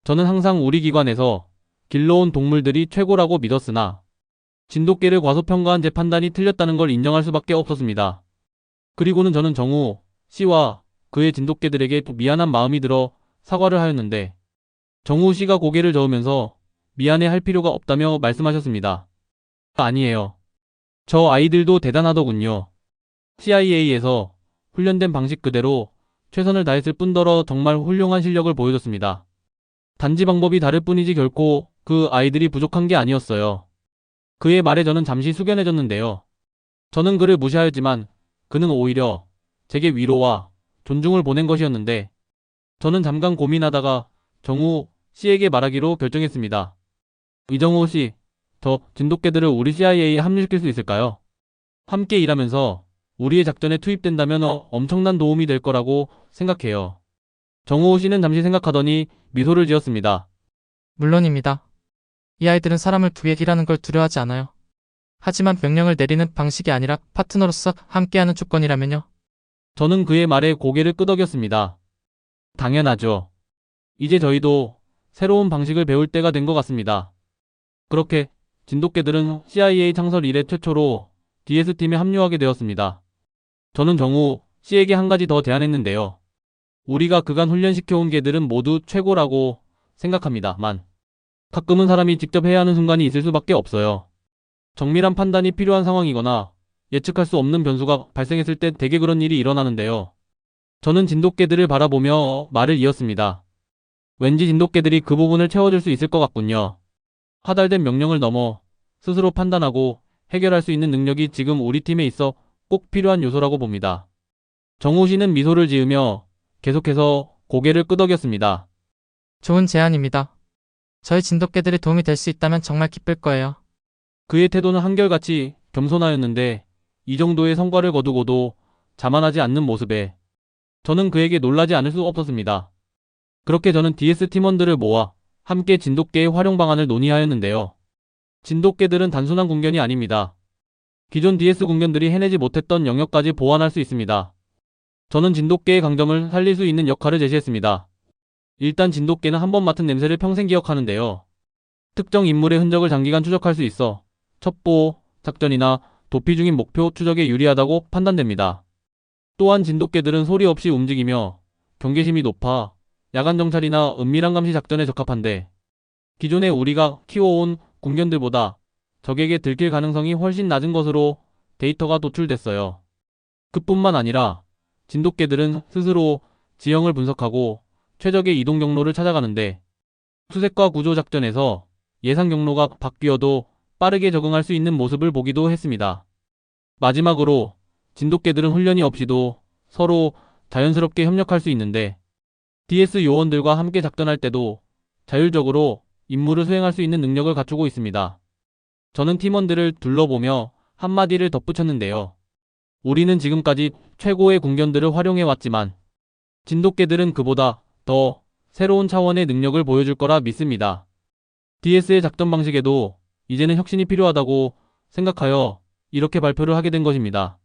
저는 항상 우리 기관에서 길러온 동물들이 최고라고 믿었으나 진돗개를 과소평가한 제 판단이 틀렸다는 걸 인정할 수밖에 없었습니다. 그리고는 저는 정우 씨와 그의 진돗개들에게 미안한 마음이 들어 사과를 하였는데 정우 씨가 고개를 저으면서 미안해 할 필요가 없다며 말씀하셨습니다. 아니에요. 저 아이들도 대단하더군요. CIA에서 훈련된 방식 그대로 최선을 다했을 뿐더러 정말 훌륭한 실력을 보여줬습니다. 단지 방법이 다를 뿐이지 결코 그 아이들이 부족한 게 아니었어요. 그의 말에 저는 잠시 숙연해졌는데요. 저는 그를 무시하였지만 그는 오히려 제게 위로와 존중을 보낸 것이었는데 저는 잠깐 고민하다가 정우 씨에게 말하기로 결정했습니다. 이정우 씨, 저 진돗개들을 우리 CIA에 합류시킬 수 있을까요? 함께 일하면서 우리의 작전에 투입된다면 엄청난 도움이 될 거라고 생각해요. 정우 씨는 잠시 생각하더니 미소를 지었습니다. 물론입니다. 이 아이들은 사람을 두에 일하는 걸 두려워하지 않아요. 하지만 명령을 내리는 방식이 아니라 파트너로서 함께하는 조건이라면요. 저는 그의 말에 고개를 끄덕였습니다. 당연하죠. 이제 저희도 새로운 방식을 배울 때가 된 것 같습니다. 그렇게 진돗개들은 CIA 창설 이래 최초로 DS팀에 합류하게 되었습니다. 저는 정우 씨에게 한 가지 더 제안했는데요. 우리가 그간 훈련시켜온 개들은 모두 최고라고 생각합니다만 가끔은 사람이 직접 해야 하는 순간이 있을 수밖에 없어요. 정밀한 판단이 필요한 상황이거나 예측할 수 없는 변수가 발생했을 때 대개 그런 일이 일어나는데요. 저는 진돗개들을 바라보며 말을 이었습니다. 왠지 진돗개들이 그 부분을 채워줄 수 있을 것 같군요. 하달된 명령을 넘어 스스로 판단하고 해결할 수 있는 능력이 지금 우리 팀에 있어 꼭 필요한 요소라고 봅니다. 정우 씨는 미소를 지으며 계속해서 고개를 끄덕였습니다. 좋은 제안입니다. 저희 진돗개들이 도움이 될 수 있다면 정말 기쁠 거예요. 그의 태도는 한결같이 겸손하였는데 이 정도의 성과를 거두고도 자만하지 않는 모습에 저는 그에게 놀라지 않을 수 없었습니다. 그렇게 저는 DS 팀원들을 모아 함께 진돗개의 활용 방안을 논의하였는데요. 진돗개들은 단순한 군견이 아닙니다. 기존 DS 군견들이 해내지 못했던 영역까지 보완할 수 있습니다. 저는 진돗개의 강점을 살릴 수 있는 역할을 제시했습니다. 일단 진돗개는 한 번 맡은 냄새를 평생 기억하는데요. 특정 인물의 흔적을 장기간 추적할 수 있어 첩보, 작전이나 도피 중인 목표 추적에 유리하다고 판단됩니다. 또한 진돗개들은 소리 없이 움직이며 경계심이 높아 야간 정찰이나 은밀한 감시 작전에 적합한데 기존에 우리가 키워온 군견들보다 적에게 들킬 가능성이 훨씬 낮은 것으로 데이터가 도출됐어요. 그뿐만 아니라 진돗개들은 스스로 지형을 분석하고 최적의 이동 경로를 찾아가는데 수색과 구조 작전에서 예상 경로가 바뀌어도 빠르게 적응할 수 있는 모습을 보기도 했습니다. 마지막으로 진돗개들은 훈련이 없이도 서로 자연스럽게 협력할 수 있는데 DS 요원들과 함께 작전할 때도 자율적으로 임무를 수행할 수 있는 능력을 갖추고 있습니다. 저는 팀원들을 둘러보며 한마디를 덧붙였는데요. 우리는 지금까지 최고의 군견들을 활용해왔지만 진돗개들은 그보다 더 새로운 차원의 능력을 보여줄 거라 믿습니다. DS의 작전 방식에도 이제는 혁신이 필요하다고 생각하여 이렇게 발표를 하게 된 것입니다.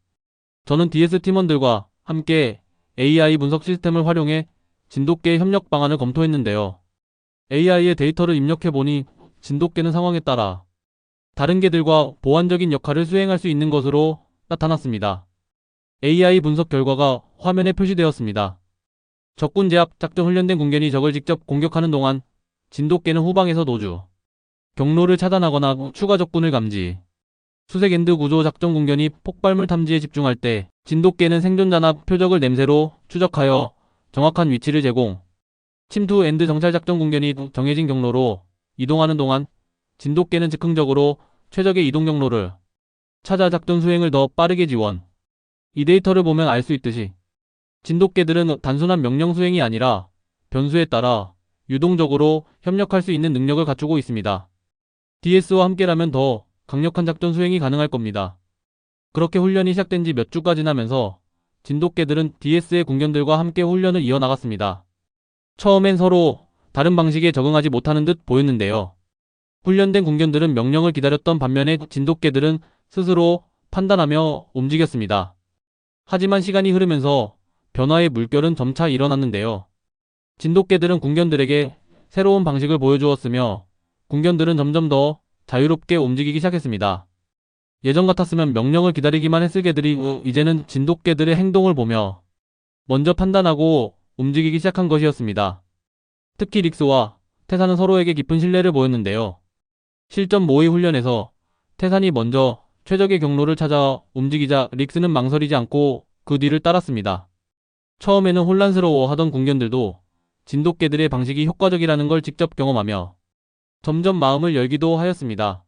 저는 DS 팀원들과 함께 AI 분석 시스템을 활용해 진돗개 협력 방안을 검토했는데요. AI의 데이터를 입력해보니 진돗개는 상황에 따라 다른 개들과 보완적인 역할을 수행할 수 있는 것으로 나타났습니다. AI 분석 결과가 화면에 표시되었습니다. 적군 제압 작전 훈련된 군견이 적을 직접 공격하는 동안 진돗개는 후방에서 노주, 경로를 차단하거나 추가 적군을 감지, 수색 엔드 구조 작전 군견이 폭발물 탐지에 집중할 때 진돗개는 생존자나 표적을 냄새로 추적하여 정확한 위치를 제공. 침투 엔드 정찰 작전 군견이 정해진 경로로 이동하는 동안 진돗개는 즉흥적으로 최적의 이동 경로를 찾아 작전 수행을 더 빠르게 지원. 이 데이터를 보면 알 수 있듯이 진돗개들은 단순한 명령 수행이 아니라 변수에 따라 유동적으로 협력할 수 있는 능력을 갖추고 있습니다. DS와 함께라면 더 강력한 작전 수행이 가능할 겁니다. 그렇게 훈련이 시작된 지 몇 주가 지나면서 진돗개들은 DS의 군견들과 함께 훈련을 이어나갔습니다. 처음엔 서로 다른 방식에 적응하지 못하는 듯 보였는데요. 훈련된 군견들은 명령을 기다렸던 반면에 진돗개들은 스스로 판단하며 움직였습니다. 하지만 시간이 흐르면서 변화의 물결은 점차 일어났는데요. 진돗개들은 군견들에게 새로운 방식을 보여주었으며 군견들은 점점 더 자유롭게 움직이기 시작했습니다. 예전 같았으면 명령을 기다리기만 했을 개들이 이제는 진돗개들의 행동을 보며 먼저 판단하고 움직이기 시작한 것이었습니다. 특히 릭스와 태산은 서로에게 깊은 신뢰를 보였는데요. 실전 모의 훈련에서 태산이 먼저 최적의 경로를 찾아 움직이자 릭스는 망설이지 않고 그 뒤를 따랐습니다. 처음에는 혼란스러워하던 군견들도 진돗개들의 방식이 효과적이라는 걸 직접 경험하며 점점 마음을 열기도 하였습니다.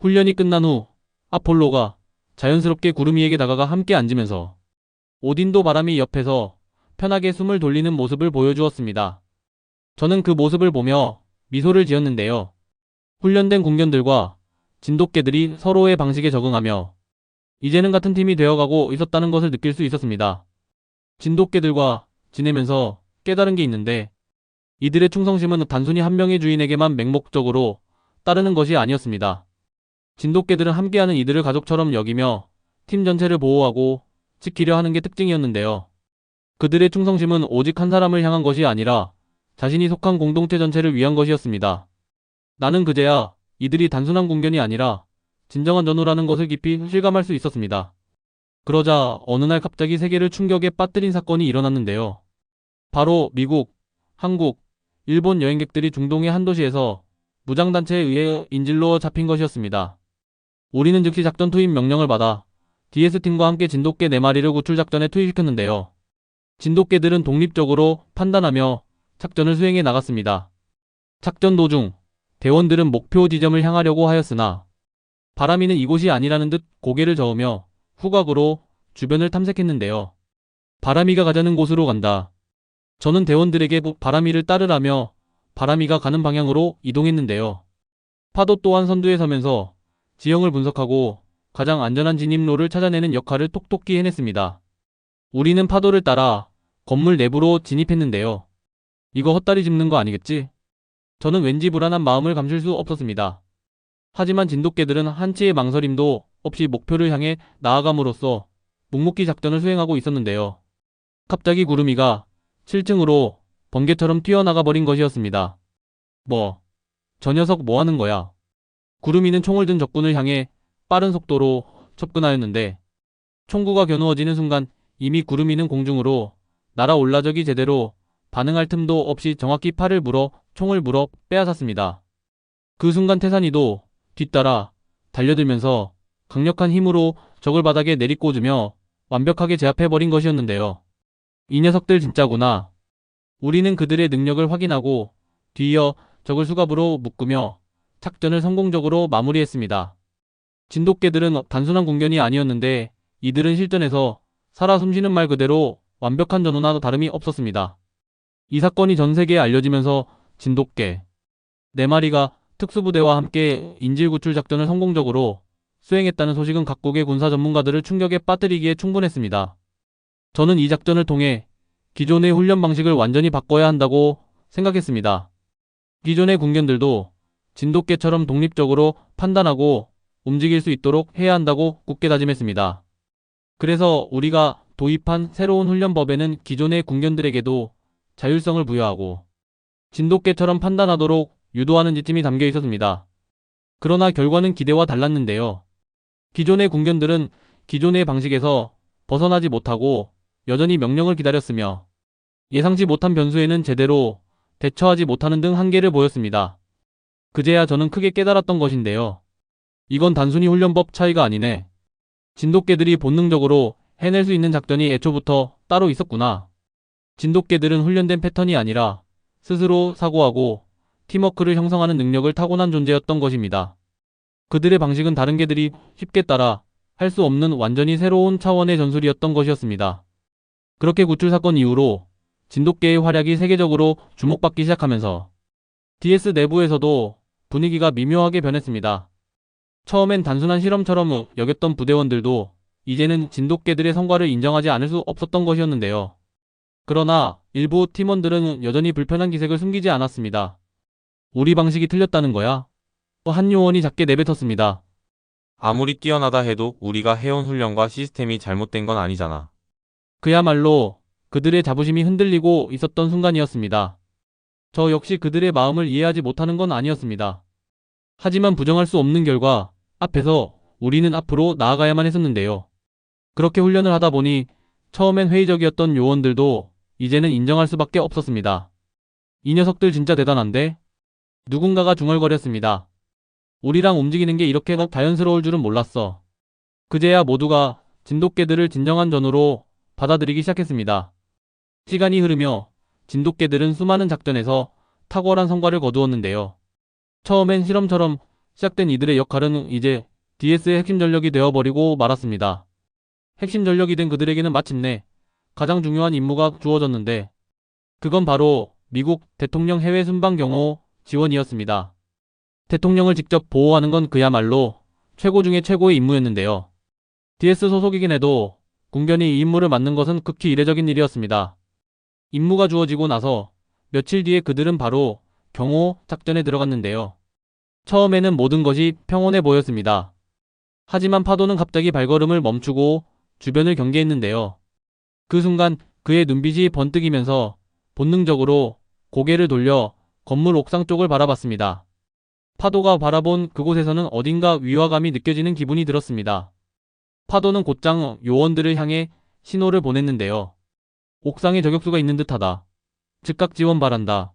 훈련이 끝난 후 아폴로가 자연스럽게 구름이에게 다가가 함께 앉으면서 오딘도 바람이 옆에서 편하게 숨을 돌리는 모습을 보여주었습니다. 저는 그 모습을 보며 미소를 지었는데요. 훈련된 군견들과 진돗개들이 서로의 방식에 적응하며 이제는 같은 팀이 되어가고 있었다는 것을 느낄 수 있었습니다. 진돗개들과 지내면서 깨달은 게 있는데 이들의 충성심은 단순히 한 명의 주인에게만 맹목적으로 따르는 것이 아니었습니다. 진돗개들은 함께하는 이들을 가족처럼 여기며 팀 전체를 보호하고 지키려 하는 게 특징이었는데요. 그들의 충성심은 오직 한 사람을 향한 것이 아니라 자신이 속한 공동체 전체를 위한 것이었습니다. 나는 그제야 이들이 단순한 군견이 아니라 진정한 전우라는 것을 깊이 실감할 수 있었습니다. 그러자 어느 날 갑자기 세계를 충격에 빠뜨린 사건이 일어났는데요. 바로 미국, 한국, 일본 여행객들이 중동의 한 도시에서 무장단체에 의해 인질로 잡힌 것이었습니다. 우리는 즉시 작전 투입 명령을 받아 DS팀과 함께 진돗개 4마리를 구출 작전에 투입시켰는데요. 진돗개들은 독립적으로 판단하며 작전을 수행해 나갔습니다. 작전 도중 대원들은 목표 지점을 향하려고 하였으나 바람이는 이곳이 아니라는 듯 고개를 저으며 후각으로 주변을 탐색했는데요. 바람이가 가자는 곳으로 간다. 저는 대원들에게 바람이를 따르라며 바람이가 가는 방향으로 이동했는데요. 파도 또한 선두에 서면서 지형을 분석하고 가장 안전한 진입로를 찾아내는 역할을 톡톡히 해냈습니다. 우리는 파도를 따라 건물 내부로 진입했는데요. 이거 헛다리 짚는 거 아니겠지? 저는 왠지 불안한 마음을 감출 수 없었습니다. 하지만 진돗개들은 한치의 망설임도 없이 목표를 향해 나아감으로써 묵묵히 작전을 수행하고 있었는데요. 갑자기 구름이가 7층으로 번개처럼 튀어나가 버린 것이었습니다. 저 녀석 뭐 하는 거야? 구름이는 총을 든 적군을 향해 빠른 속도로 접근하였는데 총구가 겨누어지는 순간 이미 구름이는 공중으로 날아올라 적이 제대로 반응할 틈도 없이 정확히 팔을 물어 총을 물어 빼앗았습니다. 그 순간 태산이도 뒤따라 달려들면서 강력한 힘으로 적을 바닥에 내리꽂으며 완벽하게 제압해버린 것이었는데요. 이 녀석들 진짜구나. 우리는 그들의 능력을 확인하고 뒤이어 적을 수갑으로 묶으며 작전을 성공적으로 마무리했습니다. 진돗개들은 단순한 군견이 아니었는데 이들은 실전에서 살아 숨쉬는 말 그대로 완벽한 전우나 다름이 없었습니다. 이 사건이 전 세계에 알려지면서 진돗개 4마리가 특수부대와 함께 인질구출 작전을 성공적으로 수행했다는 소식은 각국의 군사 전문가들을 충격에 빠뜨리기에 충분했습니다. 저는 이 작전을 통해 기존의 훈련 방식을 완전히 바꿔야 한다고 생각했습니다. 기존의 군견들도 진돗개처럼 독립적으로 판단하고 움직일 수 있도록 해야 한다고 굳게 다짐했습니다. 그래서 우리가 도입한 새로운 훈련법에는 기존의 군견들에게도 자율성을 부여하고 진돗개처럼 판단하도록 유도하는 지침이 담겨 있었습니다. 그러나 결과는 기대와 달랐는데요. 기존의 군견들은 기존의 방식에서 벗어나지 못하고 여전히 명령을 기다렸으며 예상치 못한 변수에는 제대로 대처하지 못하는 등 한계를 보였습니다. 그제야 저는 크게 깨달았던 것인데요. 이건 단순히 훈련법 차이가 아니네. 진돗개들이 본능적으로 해낼 수 있는 작전이 애초부터 따로 있었구나. 진돗개들은 훈련된 패턴이 아니라 스스로 사고하고 팀워크를 형성하는 능력을 타고난 존재였던 것입니다. 그들의 방식은 다른 개들이 쉽게 따라 할 수 없는 완전히 새로운 차원의 전술이었던 것이었습니다. 그렇게 구출 사건 이후로 진돗개의 활약이 세계적으로 주목받기 시작하면서 DS 내부에서도 분위기가 미묘하게 변했습니다. 처음엔 단순한 실험처럼 여겼던 부대원들도 이제는 진돗개들의 성과를 인정하지 않을 수 없었던 것이었는데요. 그러나 일부 팀원들은 여전히 불편한 기색을 숨기지 않았습니다. 우리 방식이 틀렸다는 거야? 한 요원이 작게 내뱉었습니다. 아무리 뛰어나다 해도 우리가 해온 훈련과 시스템이 잘못된 건 아니잖아. 그야말로 그들의 자부심이 흔들리고 있었던 순간이었습니다. 저 역시 그들의 마음을 이해하지 못하는 건 아니었습니다. 하지만 부정할 수 없는 결과 앞에서 우리는 앞으로 나아가야만 했었는데요. 그렇게 훈련을 하다 보니 처음엔 회의적이었던 요원들도 이제는 인정할 수밖에 없었습니다. 이 녀석들 진짜 대단한데? 누군가가 중얼거렸습니다. 우리랑 움직이는 게 이렇게 자연스러울 줄은 몰랐어. 그제야 모두가 진돗개들을 진정한 전우로 받아들이기 시작했습니다. 시간이 흐르며 진돗개들은 수많은 작전에서 탁월한 성과를 거두었는데요. 처음엔 실험처럼 시작된 이들의 역할은 이제 DS의 핵심 전력이 되어버리고 말았습니다. 핵심 전력이 된 그들에게는 마침내 가장 중요한 임무가 주어졌는데 그건 바로 미국 대통령 해외 순방 경호 지원이었습니다. 대통령을 직접 보호하는 건 그야말로 최고 중에 최고의 임무였는데요. DS 소속이긴 해도 군견이 이 임무를 맡는 것은 극히 이례적인 일이었습니다. 임무가 주어지고 나서 며칠 뒤에 그들은 바로 경호 작전에 들어갔는데요. 처음에는 모든 것이 평온해 보였습니다. 하지만 파도는 갑자기 발걸음을 멈추고 주변을 경계했는데요. 그 순간 그의 눈빛이 번뜩이면서 본능적으로 고개를 돌려 건물 옥상 쪽을 바라봤습니다. 파도가 바라본 그곳에서는 어딘가 위화감이 느껴지는 기분이 들었습니다. 파도는 곧장 요원들을 향해 신호를 보냈는데요. 옥상에 저격수가 있는 듯하다. 즉각 지원 바란다.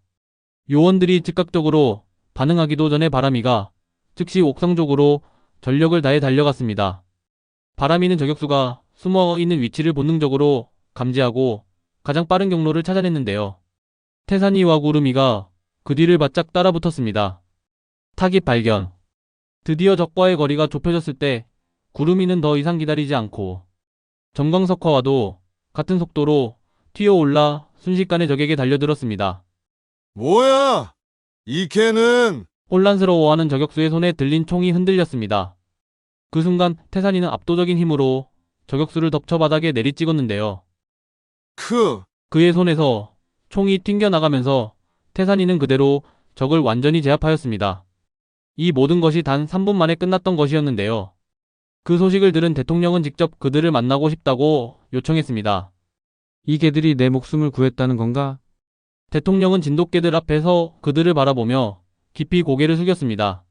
요원들이 즉각적으로 반응하기도 전에 바람이가 즉시 옥상 쪽으로 전력을 다해 달려갔습니다. 바람이는 저격수가 숨어 있는 위치를 본능적으로 감지하고 가장 빠른 경로를 찾아냈는데요. 태산이와 구름이가 그 뒤를 바짝 따라붙었습니다. 타깃 발견. 드디어 적과의 거리가 좁혀졌을 때 구름이는 더 이상 기다리지 않고 점광석화와도 같은 속도로 튀어올라 순식간에 적에게 달려들었습니다. 뭐야? 이 개는 혼란스러워하는 저격수의 손에 들린 총이 흔들렸습니다. 그 순간 태산이는 압도적인 힘으로 저격수를 덮쳐 바닥에 내리찍었는데요. 그의 손에서 총이 튕겨나가면서 태산이는 그대로 적을 완전히 제압하였습니다. 이 모든 것이 단 3분 만에 끝났던 것이었는데요. 그 소식을 들은 대통령은 직접 그들을 만나고 싶다고 요청했습니다. 이 개들이 내 목숨을 구했다는 건가? 대통령은 진돗개들 앞에서 그들을 바라보며 깊이 고개를 숙였습니다.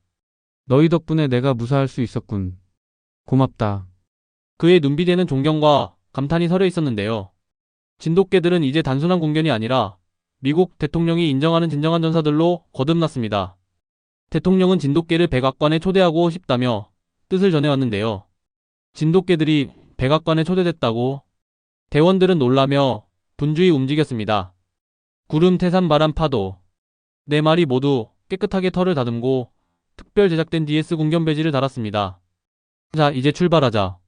너희 덕분에 내가 무사할 수 있었군. 고맙다. 그의 눈빛에는 존경과 감탄이 서려 있었는데요. 진돗개들은 이제 단순한 군견이 아니라 미국 대통령이 인정하는 진정한 전사들로 거듭났습니다. 대통령은 진돗개를 백악관에 초대하고 싶다며 뜻을 전해왔는데요. 진돗개들이 백악관에 초대됐다고? 대원들은 놀라며 분주히 움직였습니다. 구름, 태산, 바람, 파도. 네 마리 모두 깨끗하게 털을 다듬고 특별 제작된 DS 군견 배지를 달았습니다. 자, 이제 출발하자.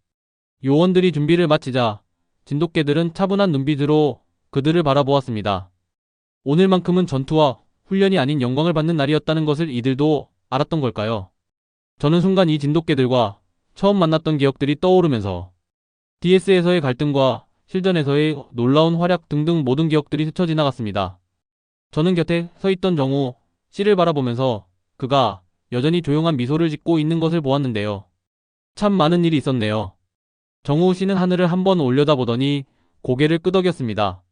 요원들이 준비를 마치자 진돗개들은 차분한 눈빛으로 그들을 바라보았습니다. 오늘만큼은 전투와 훈련이 아닌 영광을 받는 날이었다는 것을 이들도 알았던 걸까요? 저는 순간 이 진돗개들과 처음 만났던 기억들이 떠오르면서 DS에서의 갈등과 실전에서의 놀라운 활약 등등 모든 기억들이 스쳐 지나갔습니다. 저는 곁에 서 있던 정우 씨를 바라보면서 그가 여전히 조용한 미소를 짓고 있는 것을 보았는데요. 참 많은 일이 있었네요. 정우 씨는 하늘을 한번 올려다보더니 고개를 끄덕였습니다.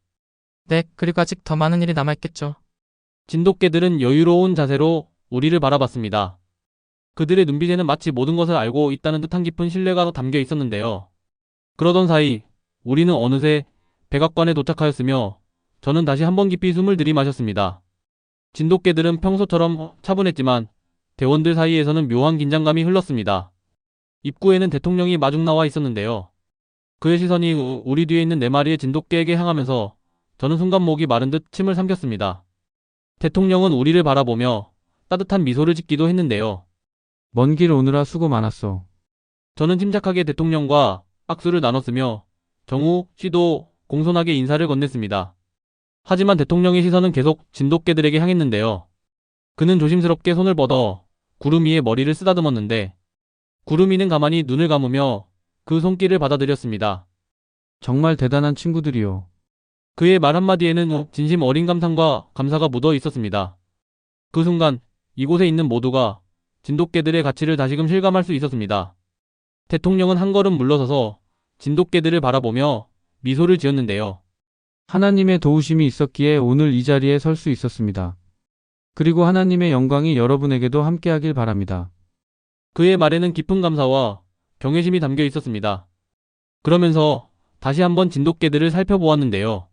네, 그리고 아직 더 많은 일이 남아있겠죠. 진돗개들은 여유로운 자세로 우리를 바라봤습니다. 그들의 눈빛에는 마치 모든 것을 알고 있다는 듯한 깊은 신뢰가 담겨 있었는데요. 그러던 사이 우리는 어느새 백악관에 도착하였으며 저는 다시 한번 깊이 숨을 들이마셨습니다. 진돗개들은 평소처럼 차분했지만 대원들 사이에서는 묘한 긴장감이 흘렀습니다. 입구에는 대통령이 마중 나와 있었는데요. 그의 시선이 우리 뒤에 있는 4마리의 진돗개에게 향하면서 저는 순간 목이 마른 듯 침을 삼켰습니다. 대통령은 우리를 바라보며 따뜻한 미소를 짓기도 했는데요. 먼 길 오느라 수고 많았어. 저는 침착하게 대통령과 악수를 나눴으며 정우 씨도 공손하게 인사를 건넸습니다. 하지만 대통령의 시선은 계속 진돗개들에게 향했는데요. 그는 조심스럽게 손을 뻗어 구름이의 머리를 쓰다듬었는데 구름이는 가만히 눈을 감으며 그 손길을 받아들였습니다. 정말 대단한 친구들이요. 그의 말 한마디에는 진심 어린 감상과 감사가 묻어 있었습니다. 그 순간 이곳에 있는 모두가 진돗개들의 가치를 다시금 실감할 수 있었습니다. 대통령은 한 걸음 물러서서 진돗개들을 바라보며 미소를 지었는데요. 하나님의 도우심이 있었기에 오늘 이 자리에 설 수 있었습니다. 그리고 하나님의 영광이 여러분에게도 함께하길 바랍니다. 그의 말에는 깊은 감사와 경외심이 담겨 있었습니다. 그러면서 다시 한번 진돗개들을 살펴보았는데요.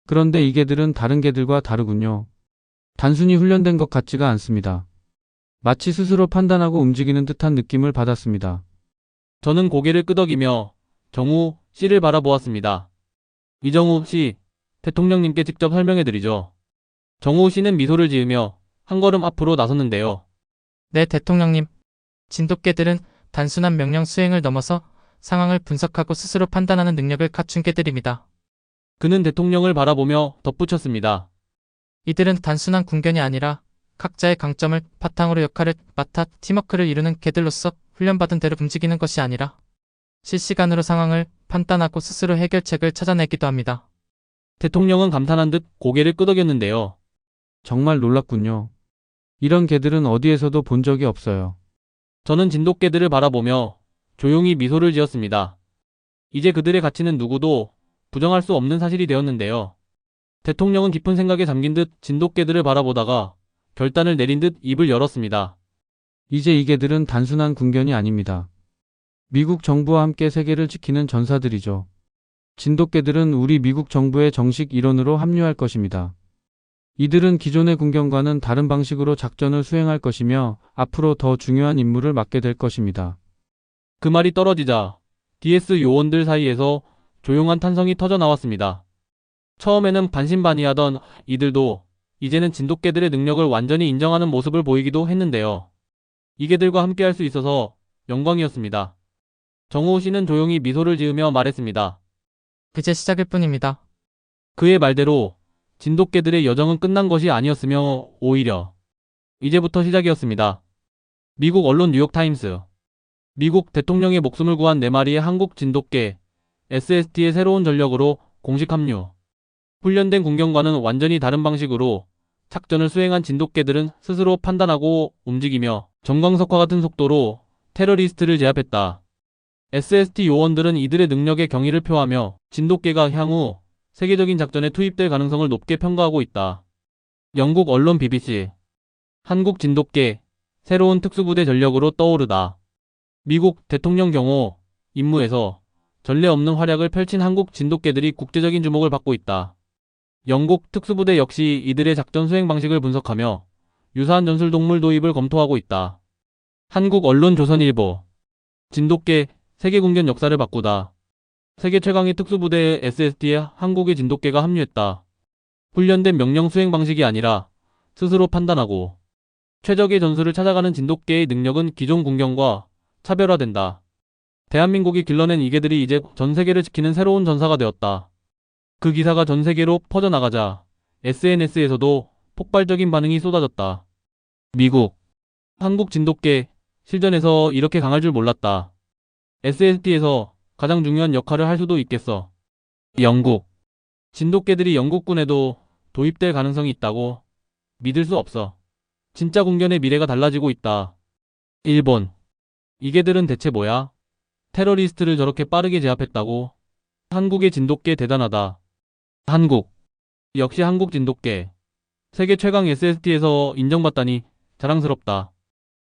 그런데 이 개들은 다른 개들과 다르군요. 단순히 훈련된 것 같지가 않습니다. 마치 스스로 판단하고 움직이는 듯한 느낌을 받았습니다. 저는 고개를 끄덕이며 정우 씨를 바라보았습니다. 이정우 씨, 대통령님께 직접 설명해드리죠. 정우 씨는 미소를 지으며 한 걸음 앞으로 나섰는데요. 네, 대통령님. 진돗개들은 단순한 명령 수행을 넘어서 상황을 분석하고 스스로 판단하는 능력을 갖춘 개들입니다. 그는 대통령을 바라보며 덧붙였습니다. 이들은 단순한 군견이 아니라 각자의 강점을 바탕으로 역할을 맡아 팀워크를 이루는 개들로서 훈련받은 대로 움직이는 것이 아니라 실시간으로 상황을 판단하고 스스로 해결책을 찾아내기도 합니다. 대통령은 감탄한 듯 고개를 끄덕였는데요. 정말 놀랍군요. 이런 개들은 어디에서도 본 적이 없어요. 저는 진돗개들을 바라보며 조용히 미소를 지었습니다. 이제 그들의 가치는 누구도 부정할 수 없는 사실이 되었는데요. 대통령은 깊은 생각에 잠긴 듯 진돗개들을 바라보다가 결단을 내린 듯 입을 열었습니다. 이제 이 개들은 단순한 군견이 아닙니다. 미국 정부와 함께 세계를 지키는 전사들이죠. 진돗개들은 우리 미국 정부의 정식 일원으로 합류할 것입니다. 이들은 기존의 군견과는 다른 방식으로 작전을 수행할 것이며 앞으로 더 중요한 임무를 맡게 될 것입니다. 그 말이 떨어지자 DS 요원들 사이에서 조용한 탄성이 터져 나왔습니다. 처음에는 반신반의하던 이들도 이제는 진돗개들의 능력을 완전히 인정하는 모습을 보이기도 했는데요. 이 개들과 함께할 수 있어서 영광이었습니다. 정우호 씨는 조용히 미소를 지으며 말했습니다. 이제 시작일 뿐입니다. 그의 말대로 진돗개들의 여정은 끝난 것이 아니었으며 오히려 이제부터 시작이었습니다. 미국 언론 뉴욕타임스. 미국 대통령의 목숨을 구한 4마리의 한국 진돗개 SST의 새로운 전력으로 공식 합류. 훈련된 군견과는 완전히 다른 방식으로 작전을 수행한 진돗개들은 스스로 판단하고 움직이며 정광석화 같은 속도로 테러리스트를 제압했다. SST 요원들은 이들의 능력에 경의를 표하며 진돗개가 향후 세계적인 작전에 투입될 가능성을 높게 평가하고 있다. 영국 언론 BBC. 한국 진돗개 새로운 특수부대 전력으로 떠오르다. 미국 대통령 경호 임무에서 전례 없는 활약을 펼친 한국 진돗개들이 국제적인 주목을 받고 있다. 영국 특수부대 역시 이들의 작전 수행 방식을 분석하며 유사한 전술동물 도입을 검토하고 있다. 한국 언론 조선일보. 진돗개 세계 군견 역사를 바꾸다. 세계 최강의 특수부대에 SST에 한국의 진돗개가 합류했다. 훈련된 명령 수행 방식이 아니라 스스로 판단하고 최적의 전술을 찾아가는 진돗개의 능력은 기존 군견과 차별화된다. 대한민국이 길러낸 이 개들이 이제 전 세계를 지키는 새로운 전사가 되었다. 그 기사가 전 세계로 퍼져나가자 SNS에서도 폭발적인 반응이 쏟아졌다. 미국. 한국 진돗개 실전에서 이렇게 강할 줄 몰랐다. SST에서 가장 중요한 역할을 할 수도 있겠어. 영국. 진돗개들이 영국군에도 도입될 가능성이 있다고? 믿을 수 없어. 진짜 군견의 미래가 달라지고 있다. 일본. 이 개들은 대체 뭐야? 테러리스트를 저렇게 빠르게 제압했다고? 한국의 진돗개 대단하다. 한국. 역시 한국 진돗개. 세계 최강 SST에서 인정받다니 자랑스럽다.